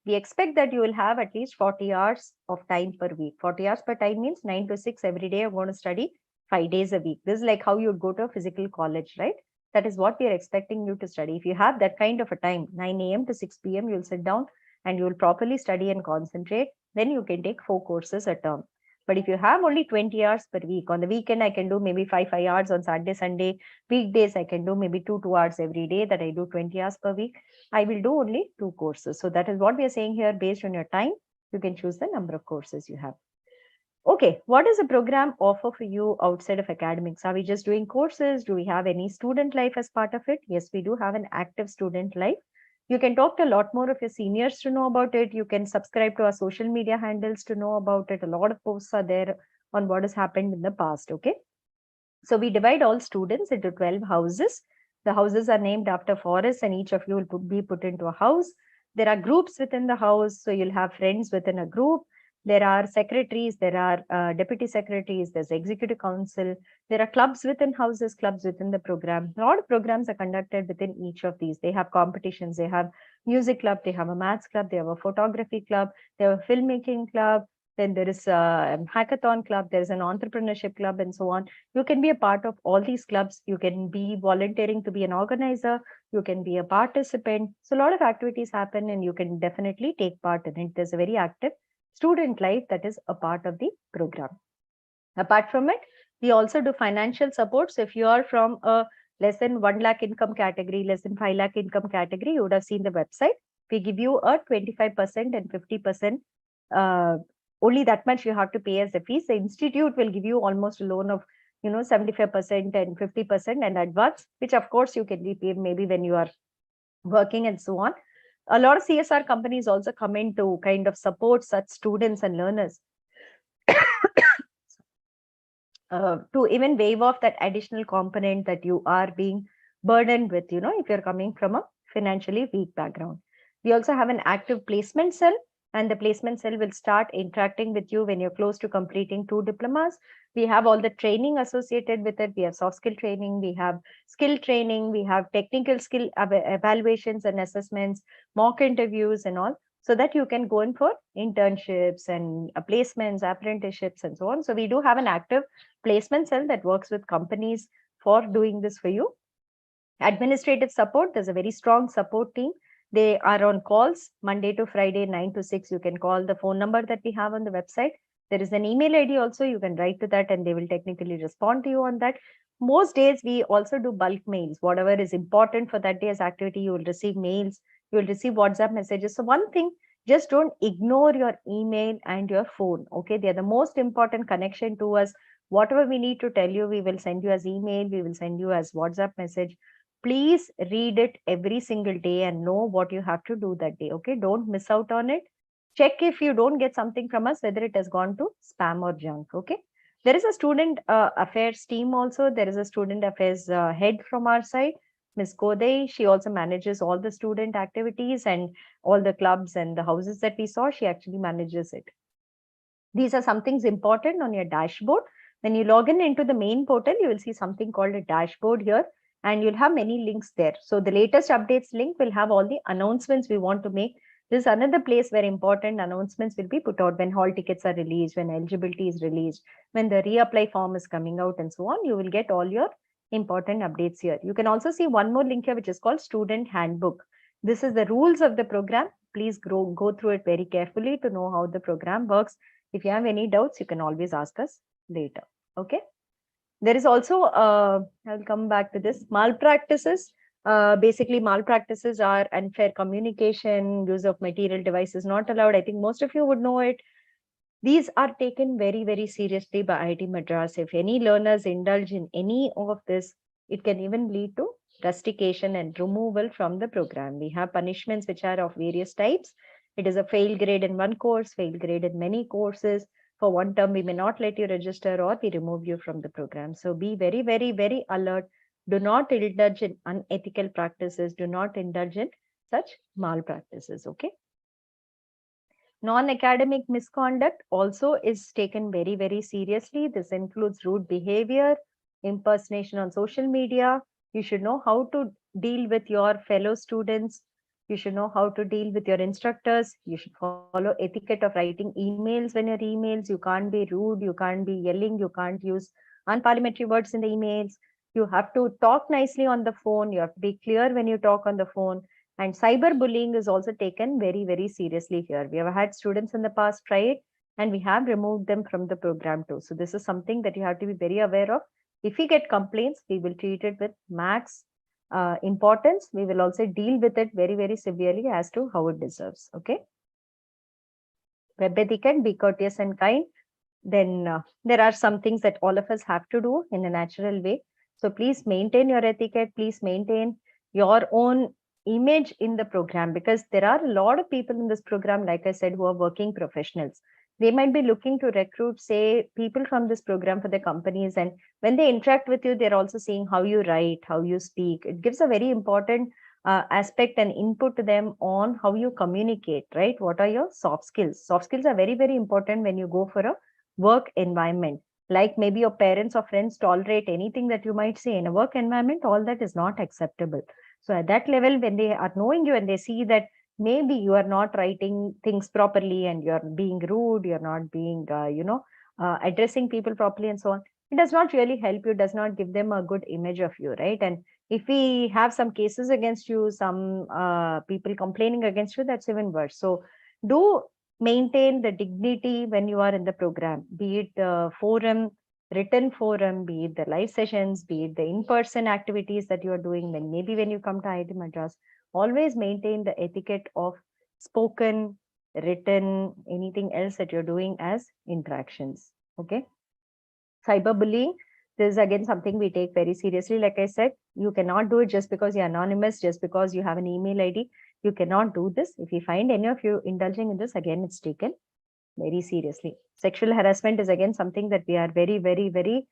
We expect that you will have at least 40 hours of time per week. 40 hours per time means 9 to 6 every day. You're going to study 5 days a week. This is like how you'd go to a physical college, right? That is what we are expecting you to study. If you have that kind of a time, 9 a.m. to 6 p.m., you'll sit down and you will properly study and concentrate. Then you can take 4 courses a term. But if you have only 20 hours per week, on the weekend, I can do maybe 5 hours on Saturday, Sunday. Weekdays, I can do maybe 2 hours every day that I do 20 hours per week. I will do only 2 courses. So that is what we are saying here. Based on your time, you can choose the number of courses you have. Okay, what does the program offer for you outside of academics? Are we just doing courses? Do we have any student life as part of it? Yes, we do have an active student life. You can talk to a lot more of your seniors to know about it. You can subscribe to our social media handles to know about it. A lot of posts are there on what has happened in the past. Okay. So we divide all students into 12 houses. The houses are named after forests and each of you will be put into a house. There are groups within the house. So you'll have friends within a group. There are secretaries, there are deputy secretaries, there's executive council, there are clubs within houses, clubs within the program. A lot of programs are conducted within each of these. They have competitions, they have music club, they have a maths club, they have a photography club, they have a filmmaking club, then there is a hackathon club, there's an entrepreneurship club and so on. You can be a part of all these clubs. You can be volunteering to be an organizer. You can be a participant. So a lot of activities happen and you can definitely take part in it. There's a very active student life that is a part of the program. Apart from it, we also do financial support. So if you are from a less than 1 lakh income category, less than 5 lakh income category, you would have seen the website. We give you a 25% and 50%. Only that much you have to pay as a fees. The institute will give you almost a loan of 75% and 50% and advance, which of course you can repay maybe when you are working and so on. A lot of CSR companies also come in to kind of support such students and learners to even waive off that additional component that you are being burdened with, if you're coming from a financially weak background. We also have an active placement cell, and the placement cell will start interacting with you when you're close to completing 2 diplomas. We have all the training associated with it. We have soft skill training, we have skill training, we have technical skill evaluations and assessments, mock interviews and all, so that you can go in for internships and placements, apprenticeships and so on. So we do have an active placement cell that works with companies for doing this for you. Administrative support, there's a very strong support team. They are on calls Monday to Friday, 9 to 6. You can call the phone number that we have on the website. There is an email ID also. You can write to that and they will technically respond to you on that. Most days, we also do bulk mails. Whatever is important for that day's activity, you will receive mails, you will receive WhatsApp messages. So one thing, just don't ignore your email and your phone. Okay, they are the most important connection to us. Whatever we need to tell you, we will send you as email, we will send you as WhatsApp message. Please read it every single day and know what you have to do that day. Okay, don't miss out on it. Check if you don't get something from us, whether it has gone to spam or junk. Okay, there is a student affairs team also. There is a student affairs head from our side, Ms. Kodai. She also manages all the student activities and all the clubs and the houses that we saw. She actually manages it. These are some things important on your dashboard. When you log in into the main portal, you will see something called a dashboard here, and you'll have many links there. So the latest updates link will have all the announcements we want to make. This is another place where important announcements will be put out when hall tickets are released, when eligibility is released, when the reapply form is coming out and so on. You will get all your important updates here. You can also see one more link here, which is called Student Handbook. This is the rules of the program. Please go through it very carefully to know how the program works. If you have any doubts, you can always ask us later. Okay. There is also, I'll come back to this, malpractices. Basically, malpractices are unfair communication, use of material devices not allowed. I think most of you would know it. These are taken very, very seriously by IIT Madras. If any learners indulge in any of this, it can even lead to rustication and removal from the program. We have punishments which are of various types. It is a fail grade in one course, fail grade in many courses, For one term, we may not let you register or we remove you from the program. So be very, very, very alert. Do not indulge in unethical practices. Do not indulge in such malpractices. Okay. Non-academic misconduct also is taken very, very seriously. This includes rude behavior, impersonation on social media. You should know how to deal with your fellow students. You should know how to deal with your instructors. You should follow etiquette of writing emails when your emails. You can't be rude. You can't be yelling. You can't use unparliamentary words in the emails. You have to talk nicely on the phone. You have to be clear when you talk on the phone. And cyberbullying is also taken very, very seriously here. We have had students in the past try it, and we have removed them from the program too. So this is something that you have to be very aware of. If we get complaints, we will treat it with max importance. We will also deal with it very, very severely as to how it deserves. Okay. Web etiquette, be courteous and kind. Then there are some things that all of us have to do in a natural way. So please maintain your etiquette. Please maintain your own image in the program, because there are a lot of people in this program, like I said, who are working professionals. They might be looking to recruit, say, people from this program for their companies. And when they interact with you, they're also seeing how you write, how you speak. It gives a very important aspect and input to them on how you communicate, right? What are your soft skills? Soft skills are very, very important when you go for a work environment. Like maybe your parents or friends tolerate anything that you might say in a work environment, all that is not acceptable. So at that level, when they are knowing you and they see that maybe you are not writing things properly and you're being rude, you're not being, addressing people properly and so on, it does not really help you, does not give them a good image of you, right? And if we have some cases against you, some people complaining against you, that's even worse. So do maintain the dignity when you are in the program, be it the forum, written forum, be it the live sessions, be it the in-person activities that you are doing, then maybe when you come to IIT Madras, always maintain the etiquette of spoken, written, anything else that you're doing as interactions. Okay. Cyberbullying, this is again something we take very seriously. Like I said, you cannot do it just because you're anonymous, just because you have an email ID. You cannot do this. If you find any of you indulging in this, again, it's taken very seriously. Sexual harassment is again something that we are very, very, very,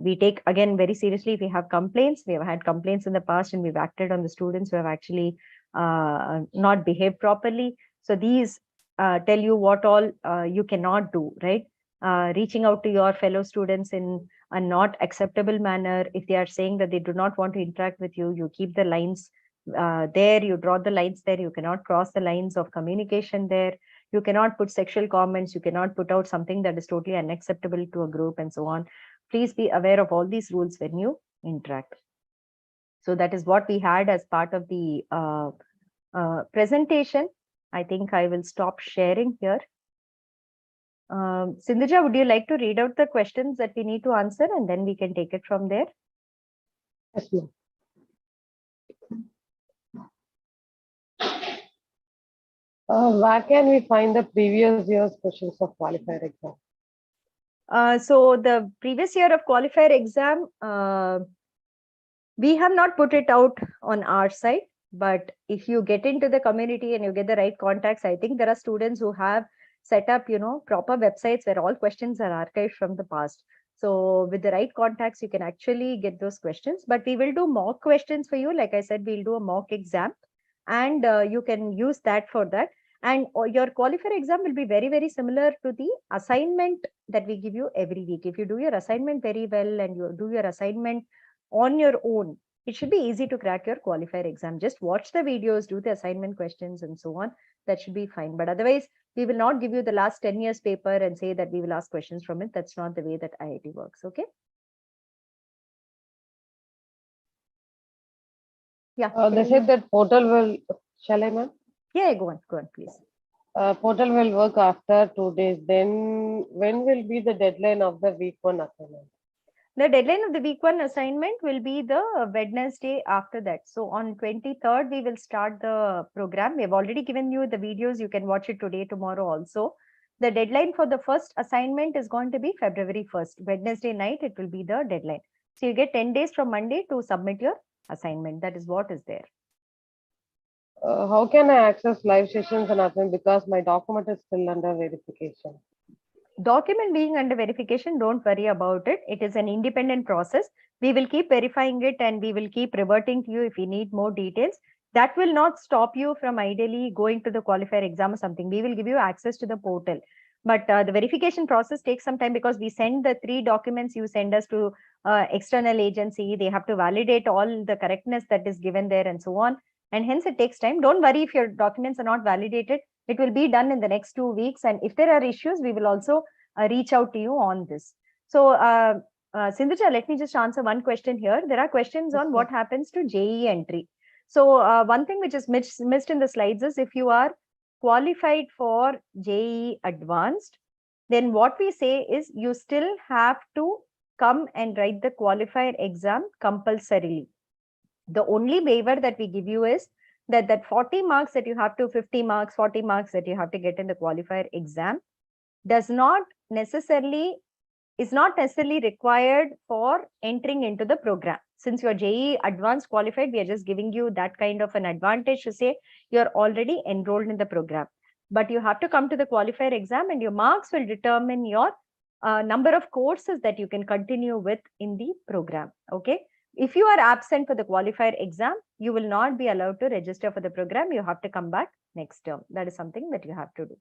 we take again very seriously. If we have complaints, we have had complaints in the past and we've acted on the students who have actually not behaved properly. So these tell you what all you cannot do, right? Reaching out to your fellow students in a not acceptable manner. If they are saying that they do not want to interact with you, you keep the lines there, you draw the lines there. You cannot cross the lines of communication there. You cannot put sexual comments. You cannot put out something that is totally unacceptable to a group and so on. Please be aware of all these rules when you interact. So that is what we had as part of the presentation. I think I will stop sharing here. Sindhuja, would you like to read out the questions that we need to answer, and then we can take it from there? Yes, ma'am. Where can we find the previous year's questions of qualifier exam? So the previous year of qualifier exam, we have not put it out on our side, but if you get into the community and you get the right contacts, I think there are students who have set up, proper websites where all questions are archived from the past. So with the right contacts, you can actually get those questions, but we will do mock questions for you. Like I said, we'll do a mock exam and you can use that for that. And your qualifier exam will be very, very similar to the assignment that we give you every week. If you do your assignment very well and you do your assignment on your own, it should be easy to crack your qualifier exam. Just watch the videos, do the assignment questions and so on. That should be fine. But otherwise, we will not give you the last 10 years paper and say that we will ask questions from it. That's not the way that IIT works. Okay. Yeah. They said that portal will, shall I, ma'am? Yeah, go on, please. Portal will work after 2 days. Then when will be the deadline of the week one assignment? The deadline of the week one assignment will be the Wednesday after that. So on 23rd, we will start the program. We have already given you the videos. You can watch it today, tomorrow also. The deadline for the first assignment is going to be February 1st. Wednesday night, it will be the deadline. So you get 10 days from Monday to submit your assignment. That is what is there. How can I access live sessions and assignment because my document is still under verification? document being under verification, don't worry about it. It is an independent process. We will keep verifying it and we will keep reverting to you if we need more details. That will not stop you from ideally going to the qualifier exam or something. We will give you access to the portal. But the verification process takes some time because we send the 3 documents you send us to external agency. They have to validate all the correctness that is given there and so on. And hence it takes time. Don't worry if your documents are not validated. It will be done in the next 2 weeks. And if there are issues, we will also reach out to you on this. So, Sindhuja, let me just answer one question here. There are questions on what happens to JEE entry. So, one thing which is missed in the slides is if you are qualified for JEE Advanced, then what we say is you still have to come and write the qualifier exam compulsorily. The only waiver that we give you is that 40 marks that you have to 50 marks, 40 marks that you have to get in the qualifier exam is not necessarily required for entering into the program. Since you're JEE Advanced qualified, we are just giving you that kind of an advantage to say you're already enrolled in the program. But you have to come to the qualifier exam and your marks will determine your number of courses that you can continue with in the program. Okay. If you are absent for the qualifier exam, you will not be allowed to register for the program. You have to come back next term. That is something that you have to do.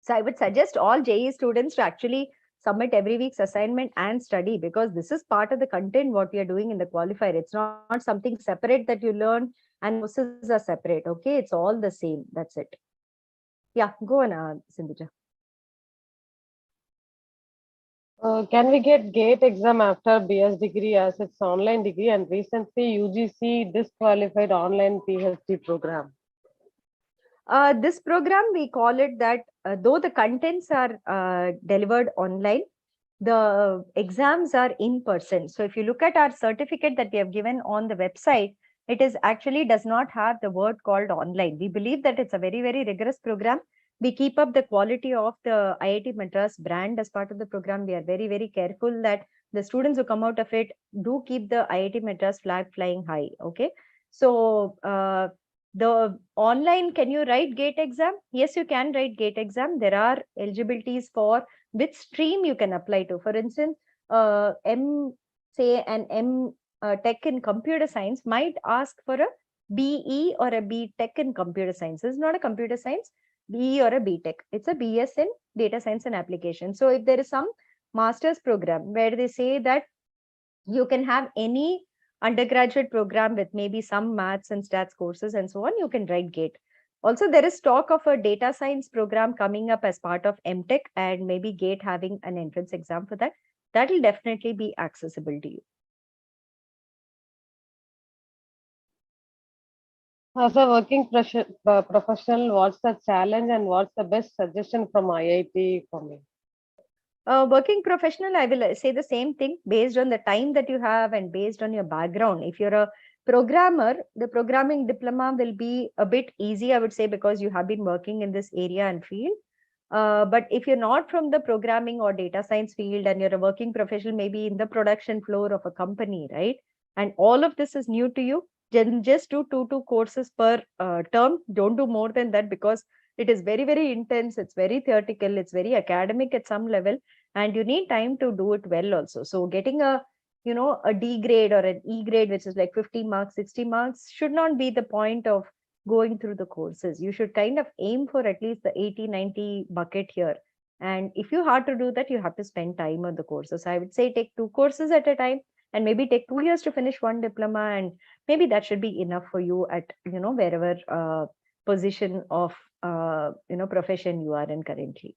So I would suggest all JEE students to actually submit every week's assignment and study, because this is part of the content what we are doing in the qualifier. It's not something separate that you learn and courses are separate. Okay, it's all the same. That's it. Yeah, go on, Sindhuja. Can we get GATE exam after BS degree as it's online degree, and recently UGC disqualified online PhD program? This program, we call it that though the contents are delivered online, the exams are in person. So if you look at our certificate that we have given on the website, it is actually does not have the word called online. We believe that it's a very, very rigorous program. We keep up the quality of the IIT Madras brand as part of the program. We are very, very careful that the students who come out of it do keep the IIT Madras flag flying high. Okay. So the online, can you write GATE exam? Yes, you can write GATE exam. There are eligibilities for which stream you can apply to. For instance, say an M Tech in computer science might ask for a BE or a B Tech in computer science. It's not a computer science, BE or a B Tech. It's a BS in data science and application. So if there is some master's program where they say that you can have any undergraduate program with maybe some maths and stats courses and so on, you can write GATE. Also, there is talk of a data science program coming up as part of MTech, and maybe GATE having an entrance exam for that. That will definitely be accessible to you. As a working professional, what's the challenge and what's the best suggestion from IIT for me? Working professional, I will say the same thing based on the time that you have and based on your background. If you're a programmer, the programming diploma will be a bit easy, I would say, because you have been working in this area and field. But if you're not from the programming or data science field and you're a working professional, maybe in the production floor of a company, right? And all of this is new to you, then just do two courses per term. Don't do more than that, because it is very, very intense. It's very theoretical. It's very academic at some level, and you need time to do it well also. So getting a D grade or an E grade, which is like 50 marks, 60 marks, should not be the point of going through the courses. You should kind of aim for at least the 80, 90 bucket here. And if you have to do that, you have to spend time on the courses. I would say take 2 courses at a time, and maybe take 2 years to finish one diploma, and maybe that should be enough for you at wherever position of profession you are in currently.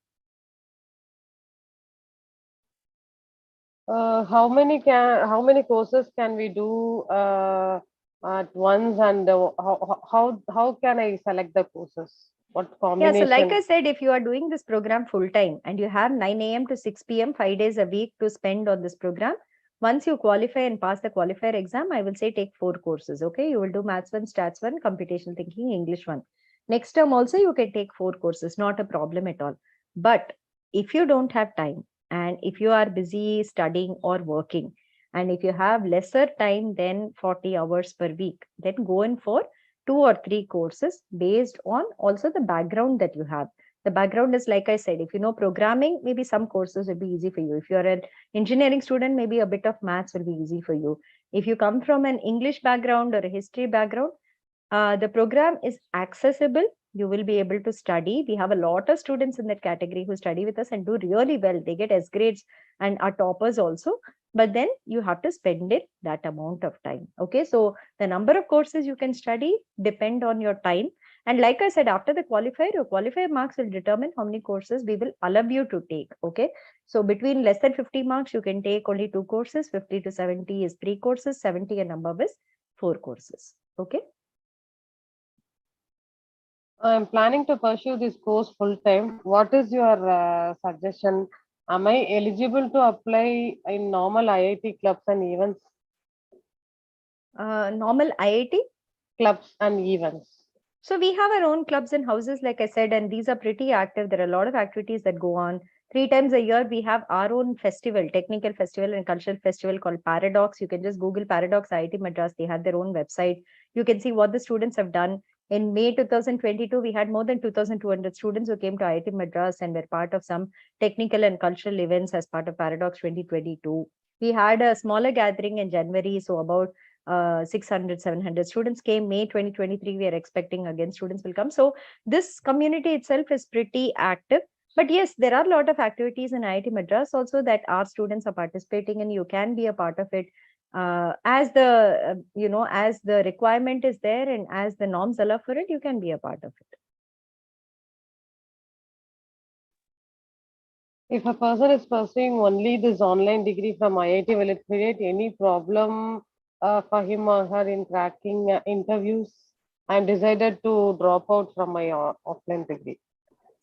How many courses can we do at once, and how can I select the courses? What combination? Yeah, so like I said, if you are doing this program full time and you have 9 a.m. to 6 p.m. 5 days a week to spend on this program, once you qualify and pass the qualifier exam, I will say take 4 courses. Okay, you will do Maths 1, Stats 1, Computational Thinking, English 1. Next term also you can take 4 courses, not a problem at all. But if you don't have time, and if you are busy studying or working, and if you have lesser time than 40 hours per week, then go in for 2 or 3 courses based on also the background that you have. The background is, like I said, if you know programming, maybe some courses will be easy for you. If you're an engineering student, maybe a bit of maths will be easy for you. If you come from an English background or a history background, the program is accessible. You will be able to study. We have a lot of students in that category who study with us and do really well. They get S grades and are toppers also. But then you have to spend it that amount of time. Okay, so the number of courses you can study depend on your time. And like I said, after the qualifier, your qualifier marks will determine how many courses we will allow you to take. Okay, so between less than 50 marks, you can take only 2 courses. 50 to 70 is 3 courses. 70 and above is 4 courses. Okay. I'm planning to pursue this course full time. What is your suggestion? Am I eligible to apply in normal IIT clubs and events? Normal IIT? Clubs and events. So we have our own clubs and houses, like I said, and these are pretty active. There are a lot of activities that go on. 3 times a year, we have our own festival, technical festival and cultural festival called Paradox. You can just Google Paradox IIT Madras. They have their own website. You can see what the students have done. In May 2022, we had more than 2,200 students who came to IIT Madras and were part of some technical and cultural events as part of Paradox 2022. We had a smaller gathering in January, so about 600, 700 students came. May 2023, we are expecting again students will come. So this community itself is pretty active. But yes, there are a lot of activities in IIT Madras also that our students are participating in. You can be a part of it as the, as the requirement is there and as the norms allow for it, you can be a part of it. If a person is pursuing only this online degree from IIT, will it create any problem for him or her in cracking interviews? I'm decided to drop out from my offline degree.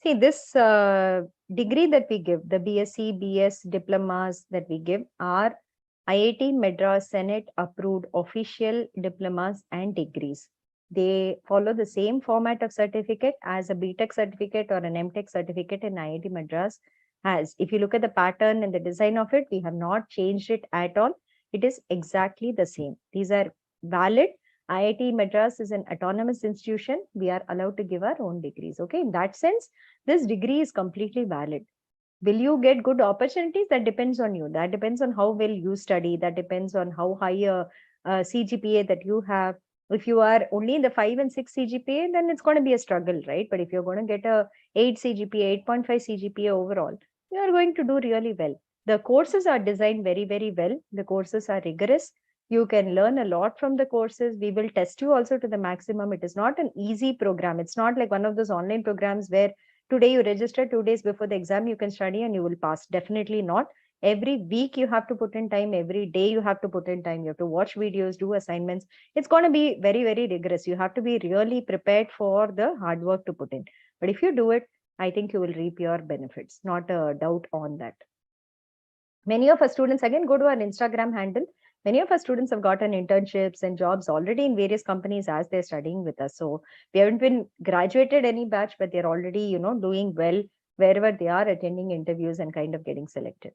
See, this degree that we give, the BSc, BS diplomas that we give are IIT Madras Senate approved official diplomas and degrees. They follow the same format of certificate as a BTech certificate or an MTech certificate in IIT Madras has. If you look at the pattern and the design of it, we have not changed it at all. It is exactly the same. These are valid. IIT Madras is an autonomous institution. We are allowed to give our own degrees. Okay, in that sense, this degree is completely valid. Will you get good opportunities? That depends on you. That depends on how well you study. That depends on how high a CGPA that you have. If you are only in the 5 and 6 CGPA, then it's going to be a struggle, right? But if you're going to get a 8 CGPA, 8.5 CGPA overall, you are going to do really well. The courses are designed very, very well. The courses are rigorous. You can learn a lot from the courses. We will test you also to the maximum. It is not an easy program. It's not like one of those online programs where today you register, 2 days before the exam, you can study and you will pass. Definitely not. Every week you have to put in time. Every day you have to put in time. You have to watch videos, do assignments. It's going to be very, very rigorous. You have to be really prepared for the hard work to put in. But if you do it, I think you will reap your benefits. Not a doubt on that. Many of our students, again, go to our Instagram handle. Many of our students have gotten internships and jobs already in various companies as they're studying with us. So we haven't been graduated any batch, but they're already, doing well wherever they are, attending interviews and kind of getting selected.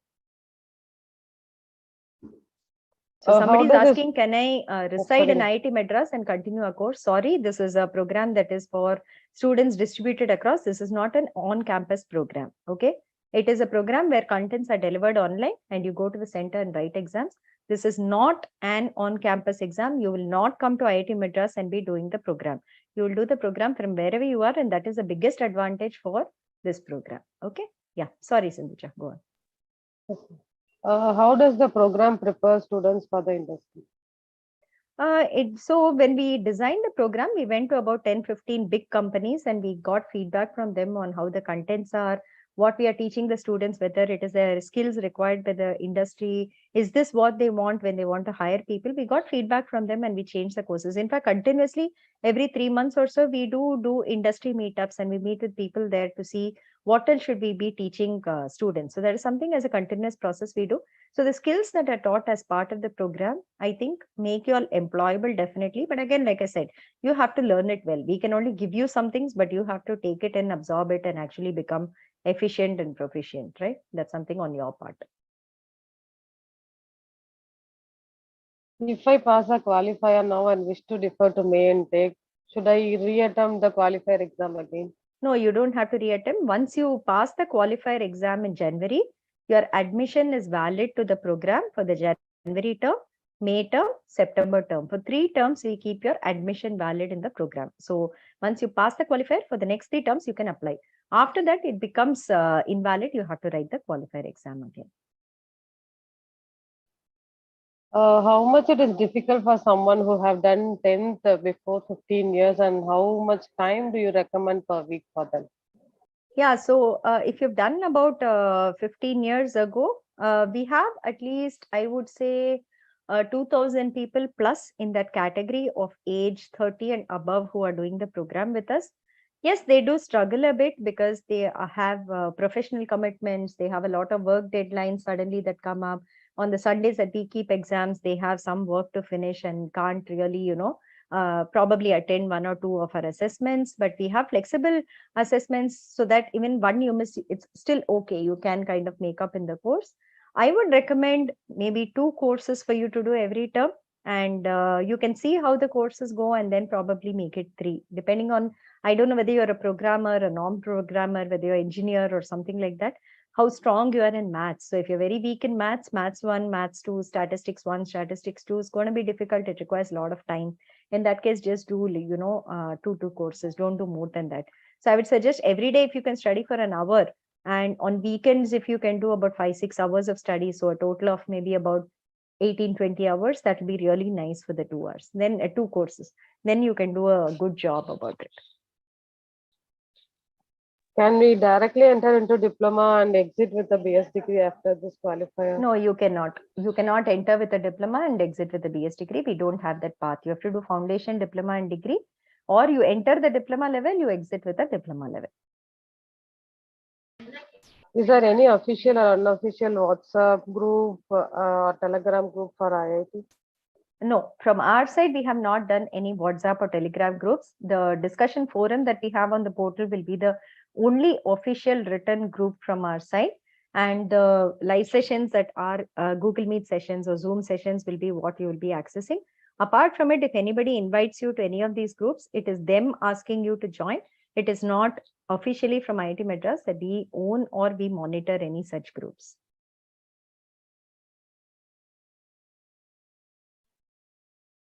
So somebody is asking, can I reside in IIT Madras and continue a course? Sorry, this is a program that is for students distributed across. This is not an on-campus program. Okay. It is a program where contents are delivered online and you go to the center and write exams. This is not an on-campus exam. You will not come to IIT Madras and be doing the program. You will do the program from wherever you are, and that is the biggest advantage for this program. Okay. Yeah. Sorry, Sindhuja. Go on. Okay. How does the program prepare students for the industry? So when we designed the program, we went to about 10, 15 big companies and we got feedback from them on how the contents are, what we are teaching the students, whether it is their skills required by the industry. Is this what they want when they want to hire people? We got feedback from them and we changed the courses. In fact, continuously, every 3 months or so, we do industry meetups and we meet with people there to see what else should we be teaching students. So that is something as a continuous process we do. So the skills that are taught as part of the program, I think, make you all employable definitely. But again, like I said, you have to learn it well. We can only give you some things, but you have to take it and absorb it and actually become efficient and proficient, right? That's something on your part. If I pass a qualifier now and wish to defer to May intake, should I reattempt the qualifier exam again? No, you don't have to reattempt. Once you pass the qualifier exam in January, your admission is valid to the program for the January term, May term, September term. For 3 terms, we keep your admission valid in the program. So once you pass the qualifier, for the next 3 terms, you can apply. After that, it becomes invalid. You have to write the qualifier exam again. How much it is difficult for someone who have done 10th before 15 years, and how much time do you recommend per week for them? Yeah, so if you've done about 15 years ago, we have at least, I would say, 2,000 people plus in that category of age 30 and above who are doing the program with us. Yes, they do struggle a bit because they have professional commitments. They have a lot of work deadlines suddenly that come up. On the Sundays that we keep exams, they have some work to finish and can't really, probably attend 1 or 2 of our assessments. But we have flexible assessments so that even one you miss, it's still okay. You can kind of make up in the course. I would recommend maybe 2 courses for you to do every term, and you can see how the courses go and then probably make it 3, depending on, I don't know whether you're a programmer, a non-programmer, whether you're an engineer or something like that, how strong you are in maths. So if you're very weak in maths, maths 1, maths 2, statistics 1, statistics 2 is going to be difficult. It requires a lot of time. In that case, just do, 2 courses. Don't do more than that. So I would suggest every day if you can study for an hour, and on weekends if you can do about 5-6 hours of study, so a total of maybe about 18-20 hours, that will be really nice for the 2 hours. Then 2 courses, then you can do a good job about it. Can we directly enter into diploma and exit with a BS degree after this qualifier? No, you cannot. You cannot enter with a diploma and exit with a BS degree. We don't have that path. You have to do foundation, diploma, and degree, or you enter the diploma level, you exit with a diploma level. Is there any official or unofficial WhatsApp group or Telegram group for IIT? No, from our side, we have not done any WhatsApp or Telegram groups. The discussion forum that we have on the portal will be the only official written group from our side. And the live sessions that are Google Meet sessions or Zoom sessions will be what you will be accessing. Apart from it, if anybody invites you to any of these groups, it is them asking you to join. It is not officially from IIT Madras that we own or we monitor any such groups.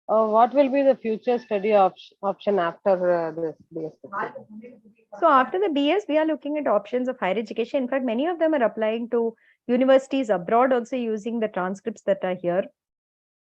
What will be the future study option after this BS degree? So after the BS, we are looking at options of higher education. In fact, many of them are applying to universities abroad, also using the transcripts that are here.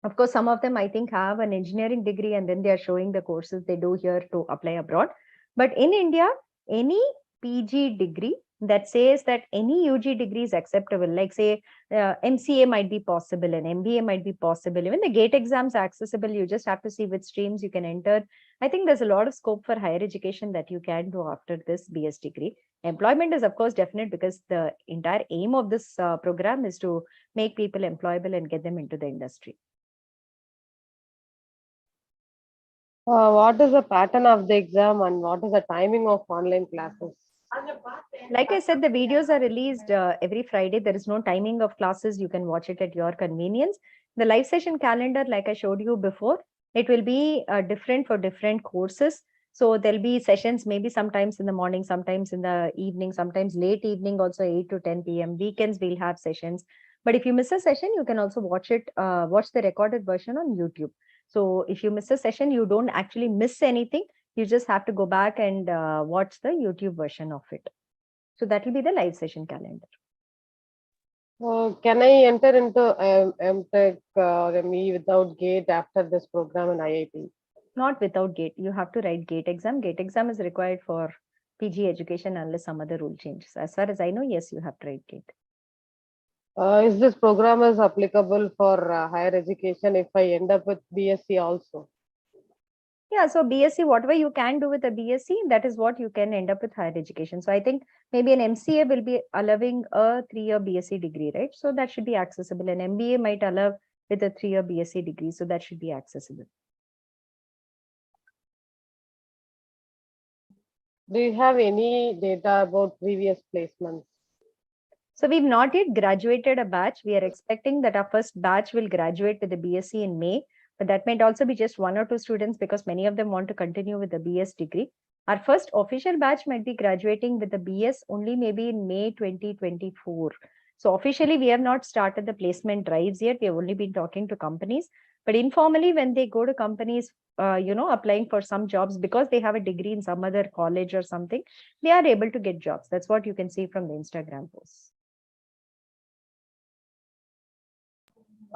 Of course, some of them I think have an engineering degree and then they are showing the courses they do here to apply abroad. But in India, any PG degree that says that any UG degree is acceptable, like say MCA might be possible and MBA might be possible. Even the GATE exams are accessible. You just have to see which streams you can enter. I think there's a lot of scope for higher education that you can do after this BS degree. Employment is of course definite because the entire aim of this program is to make people employable and get them into the industry. What is the pattern of the exam and what is the timing of online classes? Like I said, the videos are released every Friday. There is no timing of classes. You can watch it at your convenience. The live session calendar, like I showed you before, it will be different for different courses. So there'll be sessions maybe sometimes in the morning, sometimes in the evening, sometimes late evening, also 8 to 10 p.m. Weekends, we'll have sessions. But if you miss a session, you can also watch it, watch the recorded version on YouTube. So if you miss a session, you don't actually miss anything. You just have to go back and watch the YouTube version of it. So that will be the live session calendar. Can I enter into MTech or ME without GATE after this program in IIT? Not without GATE. You have to write GATE exam. GATE exam is required for PG education unless some other rule changes. As far as I know, yes, you have to write GATE. Is this program is applicable for higher education if I end up with BSc also? Yeah, so BSc, whatever you can do with a BSc, that is what you can end up with higher education. So I think maybe an MCA will be allowing a 3-year BSc degree, right? So that should be accessible. An MBA might allow with a 3-year BSc degree. So that should be accessible. Do you have any data about previous placements? So we've not yet graduated a batch. We are expecting that our first batch will graduate with the BSc in May. But that might also be just 1 or 2 students because many of them want to continue with the BS degree. Our first official batch might be graduating with the BS only maybe in May 2024. So officially, we have not started the placement drives yet. We have only been talking to companies. But informally, when they go to companies, applying for some jobs because they have a degree in some other college or something, they are able to get jobs. That's what you can see from the Instagram posts.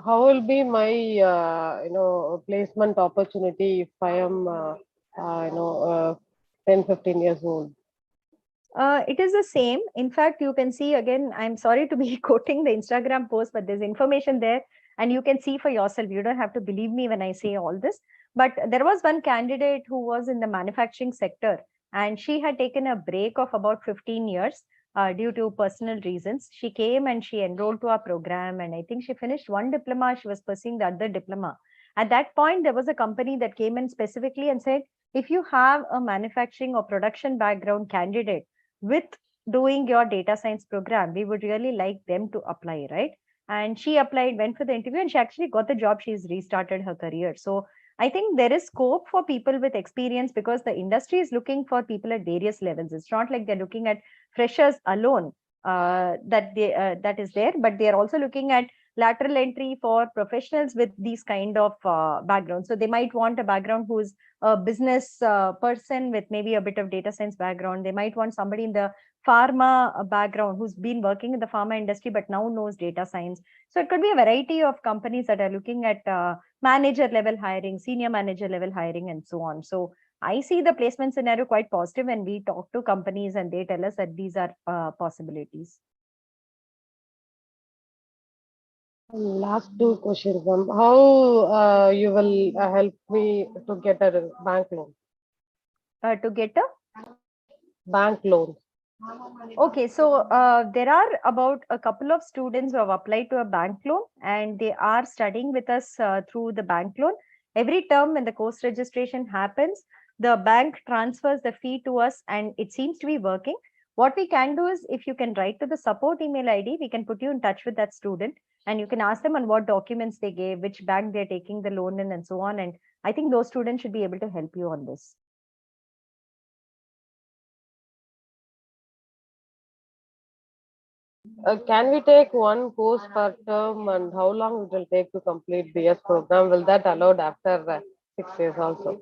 How will be my placement opportunity if I am 10-15 years old? It is the same. In fact, you can see again, I'm sorry to be quoting the Instagram post, but there's information there and you can see for yourself. You don't have to believe me when I say all this. But there was one candidate who was in the manufacturing sector and she had taken a break of about 15 years due to personal reasons. She came and she enrolled to our program and I think she finished one diploma. She was pursuing the other diploma. At that point, there was a company that came in specifically and said, if you have a manufacturing or production background candidate, with doing your data science program, we would really like them to apply, right? And she applied, went for the interview, and she actually got the job. She's restarted her career. So I think there is scope for people with experience because the industry is looking for people at various levels. It's not like they're looking at freshers alone that is there, but they are also looking at lateral entry for professionals with these kind of backgrounds. So they might want a background who's a business person with maybe a bit of data science background. They might want somebody in the pharma background who's been working in the pharma industry but now knows data science. So it could be a variety of companies that are looking at manager level hiring, senior manager level hiring, and so on. So I see the placement scenario quite positive when we talk to companies and they tell us that these are possibilities. Last two questions, ma'am. How you will help me to get a bank loan? To get a Bank loan. Okay, so there are about a couple of students who have applied to a bank loan and they are studying with us through the bank loan. Every term when the course registration happens, the bank transfers the fee to us and it seems to be working. What we can do is if you can write to the support email ID, we can put you in touch with that student and you can ask them on what documents they gave, which bank they're taking the loan in and so on. And I think those students should be able to help you on this. Can we take one course per term and how long it will take to complete BS program? Will that allowed after 6 years also?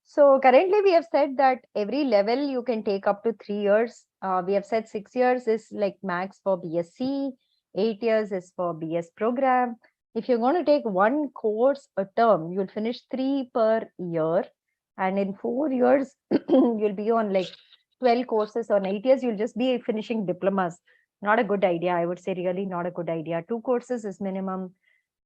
So currently we have said that every level you can take up to 3 years. We have said 6 years is like max for BSc, 8 years is for BS program. If you're going to take one course a term, you'll finish 3 per year. And in 4 years, you'll be on like 12 courses. On 8 years, you'll just be finishing diplomas. Not a good idea. I would say really not a good idea. 2 courses is minimum.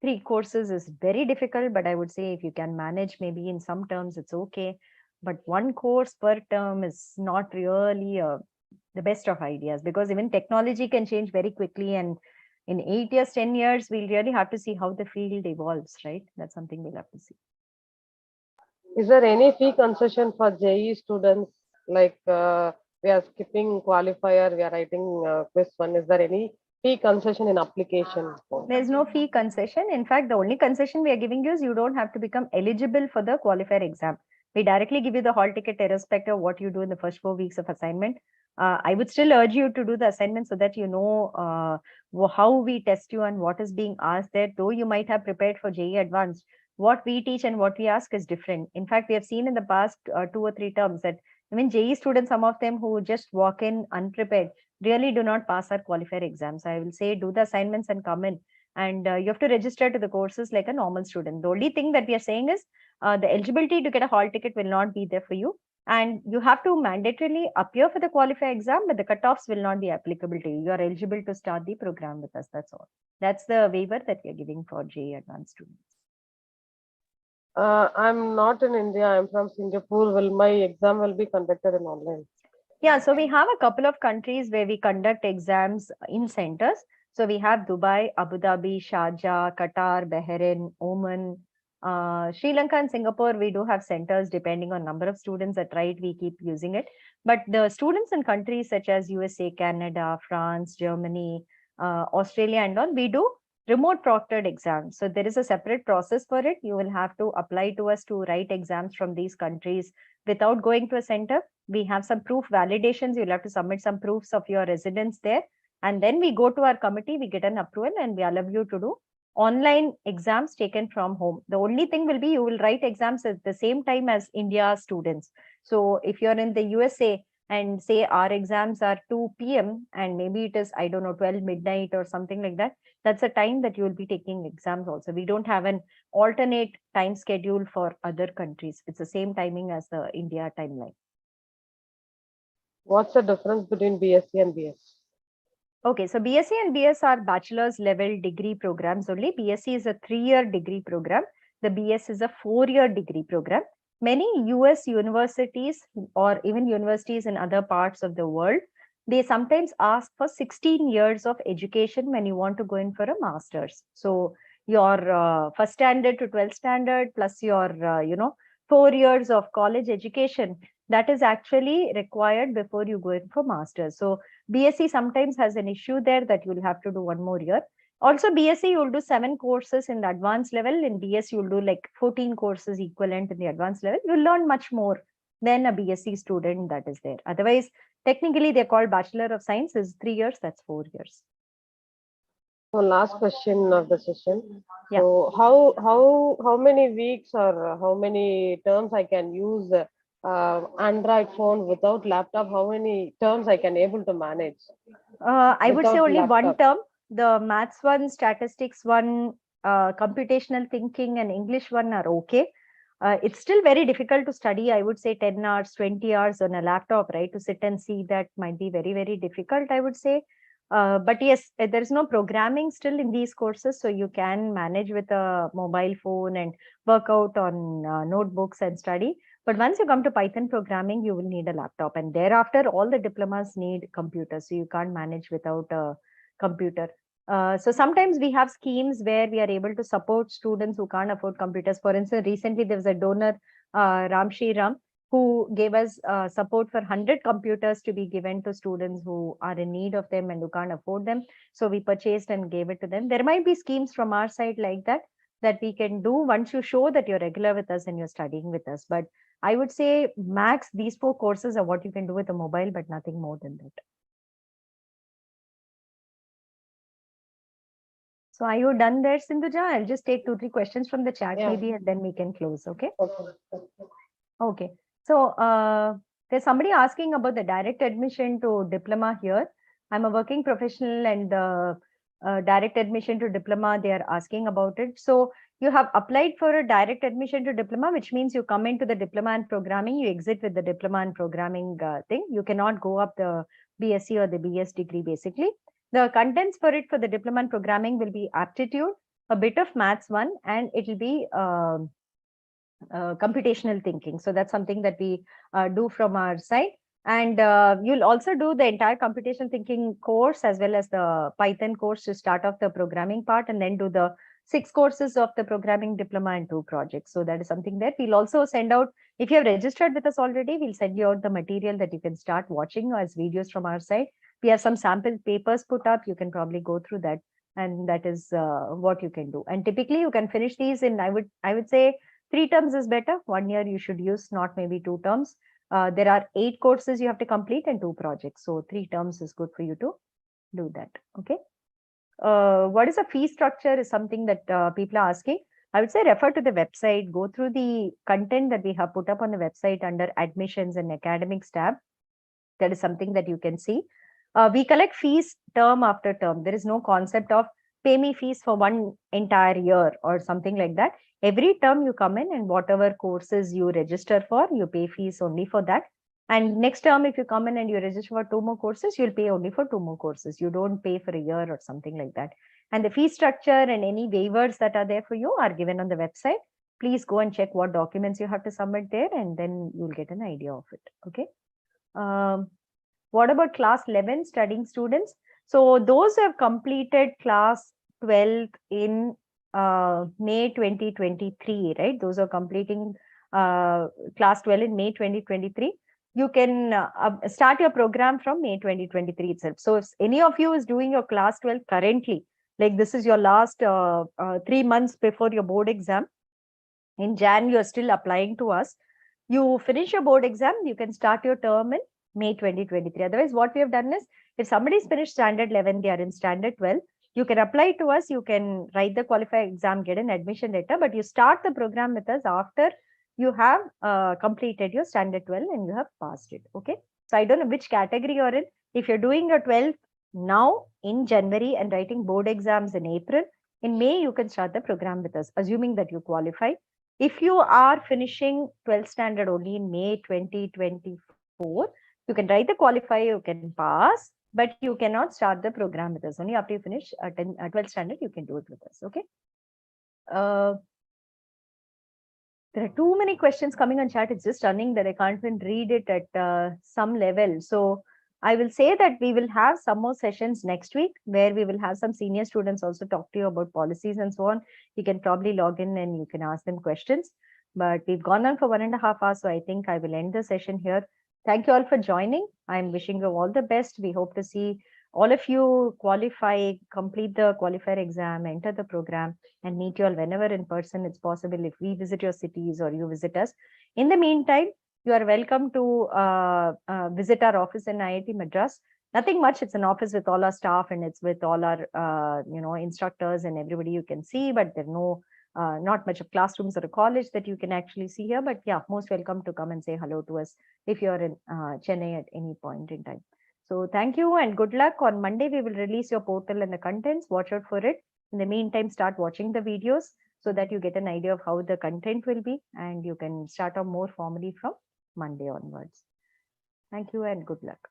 3 courses is very difficult, but I would say if you can manage, maybe in some terms it's okay. But 1 course per term is not really the best of ideas because even technology can change very quickly. And in 8 years, 10 years, we'll really have to see how the field evolves, right? That's something we'll have to see. Is there any fee concession for JE students? Like we are skipping qualifier, we are writing quiz one. Is there any fee concession in application? There's no fee concession. In fact, the only concession we are giving you is you don't have to become eligible for the qualifier exam. We directly give you the hall ticket irrespective of what you do in the first 4 weeks of assignment. I would still urge you to do the assignment so that you know how we test you and what is being asked there. Though you might have prepared for JE Advanced, what we teach and what we ask is different. In fact, we have seen in the past 2 or 3 terms that even JE students, some of them who just walk in unprepared, really do not pass our qualifier exams. I will say do the assignments and come in. And you have to register to the courses like a normal student. The only thing that we are saying is the eligibility to get a hall ticket will not be there for you. And you have to mandatorily appear for the qualifier exam, but the cutoffs will not be applicable to you. You are eligible to start the program with us. That's all. That's the waiver that we are giving for JE Advanced students. I'm not in India. I'm from Singapore. Will my exam will be conducted in online? Yeah, so we have a couple of countries where we conduct exams in centers. So we have Dubai, Abu Dhabi, Sharjah, Qatar, Bahrain, Oman, Sri Lanka and Singapore. We do have centers depending on number of students that write, we keep using it. But the students in countries such as USA, Canada, France, Germany, Australia and all, we do remote proctored exams. So there is a separate process for it. You will have to apply to us to write exams from these countries without going to a center. We have some proof validations. You'll have to submit some proofs of your residence there. And then we go to our committee, we get an approval, and we allow you to do online exams taken from home. The only thing will be you will write exams at the same time as India students. So if you're in the USA and say our exams are 2 p.m. and maybe it is, I don't know, 12 midnight or something like that, that's a time that you will be taking exams also. We don't have an alternate time schedule for other countries. It's the same timing as the India timeline. What's the difference between BSc and BS? Okay, so BSc and BS are bachelor's level degree programs only. BSc is a 3-year degree program. The BS is a 4-year degree program. Many US universities or even universities in other parts of the world, they sometimes ask for 16 years of education when you want to go in for a master's. So your first standard to 12th standard plus your, 4 years of college education, that is actually required before you go in for master's. So BSc sometimes has an issue there that you'll have to do 1 more year. Also, BSc, you'll do 7 courses in the advanced level. In BS, you'll do like 14 courses equivalent in the advanced level. You'll learn much more than a BSc student that is there. Otherwise, technically, they're called Bachelor of Science is 3 years, that's 4 years. So last question of the session. Yeah. So how many weeks or how many terms I can use Android phone without laptop? How many terms I can able to manage? I would say Without only one laptop. term. The maths one, statistics one, computational thinking and English one are okay. It's still very difficult to study. I would say 10 hours, 20 hours on a laptop, right? To sit and see that might be very, very difficult, I would say. But yes, there is no programming still in these courses. So you can manage with a mobile phone and work out on notebooks and study. But once you come to Python programming, you will need a laptop. And thereafter, all the diplomas need computers. So you can't manage without a computer. So sometimes we have schemes where we are able to support students who can't afford computers. For instance, recently there was a donor, Ram Shri Ram, who gave us support for 100 computers to be given to students who are in need of them and who can't afford them. So we purchased and gave it to them. There might be schemes from our side like that we can do once you show that you're regular with us and you're studying with us. But I would say max these 4 courses are what you can do with a mobile, but nothing more than that. So are you done there, Sindhuja? I'll just take 2-3 questions from the chat maybe, and then we can close. Okay. Okay. So there's somebody asking about the direct admission to diploma here. I'm a working professional and direct admission to diploma, they are asking about it. So you have applied for a direct admission to diploma, which means you come into the diploma and programming, you exit with the diploma and programming thing. You cannot go up the BSc or the BS degree basically. The contents for it for the diploma and programming will be aptitude, a bit of maths one, and it will be computational thinking. So that's something that we do from our side. And you'll also do the entire computational thinking course as well as the Python course to start off the programming part, and then do the 6 courses of the programming diploma and 2 projects. So that is something that we'll also send out. If you have registered with us already, we'll send you out the material that you can start watching as videos from our side. We have some sample papers put up. You can probably go through that, and that is what you can do. And typically you can finish these in, I would say 3 terms is better. 1 year you should use, not maybe 2 terms. There are 8 courses you have to complete and 2 projects. So 3 terms is good for you to do that. Okay. What is the fee structure is something that people are asking. I would say refer to the website, go through the content that we have put up on the website under admissions and academics tab. That is something that you can see. We collect fees term after term. There is no concept of pay me fees for one entire year or something like that. Every term you come in and whatever courses you register for, you pay fees only for that. And next term, if you come in and you register for 2 more courses, you'll pay only for 2 more courses. You don't pay for a year or something like that. And the fee structure and any waivers that are there for you are given on the website. Please go and check what documents you have to submit there, and then you'll get an idea of it. Okay. What about class 11 studying students? So those who have completed class 12 in May 2023, right? Those are completing class 12 in May 2023. You can start your program from May 2023 itself. So if any of you is doing your class 12 currently, like this is your last 3 months before your board exam. In Jan, you're still applying to us. You finish your board exam, you can start your term in May 2023. Otherwise, what we have done is, if somebody's finished standard 11, they are in standard 12, you can apply to us, you can write the qualifier exam, get an admission letter, but you start the program with us after you have completed your standard 12 and you have passed it. Okay. So I don't know which category you're in. If you're doing your 12 now in January and writing board exams in April, in May, you can start the program with us, assuming that you qualify. If you are finishing 12th standard only in May 2024, you can write the qualifier, you can pass, but you cannot start the program with us. Only after you finish 12th standard, you can do it with us. Okay. There are too many questions coming on chat. It's just stunning that I can't even read it at some level. So I will say that we will have some more sessions next week where we will have some senior students also talk to you about policies and so on. You can probably log in and you can ask them questions. But we've gone on for 1.5 hours, so I think I will end the session here. Thank you all for joining. I'm wishing you all the best. We hope to see all of you qualify, complete the qualifier exam, enter the program, and meet you all whenever in person it's possible, if we visit your cities or you visit us. In the meantime, you are welcome to visit our office in IIT Madras. Nothing much. It's an office with all our staff and it's with all our instructors and everybody you can see, but there are no not much of classrooms or a college that you can actually see here. But yeah, most welcome to come and say hello to us if you're in Chennai at any point in time. So thank you and good luck. On Monday, we will release your portal and the contents. Watch out for it. In the meantime, start watching the videos so that you get an idea of how the content will be and you can start off more formally from Monday onwards. Thank you and good luck.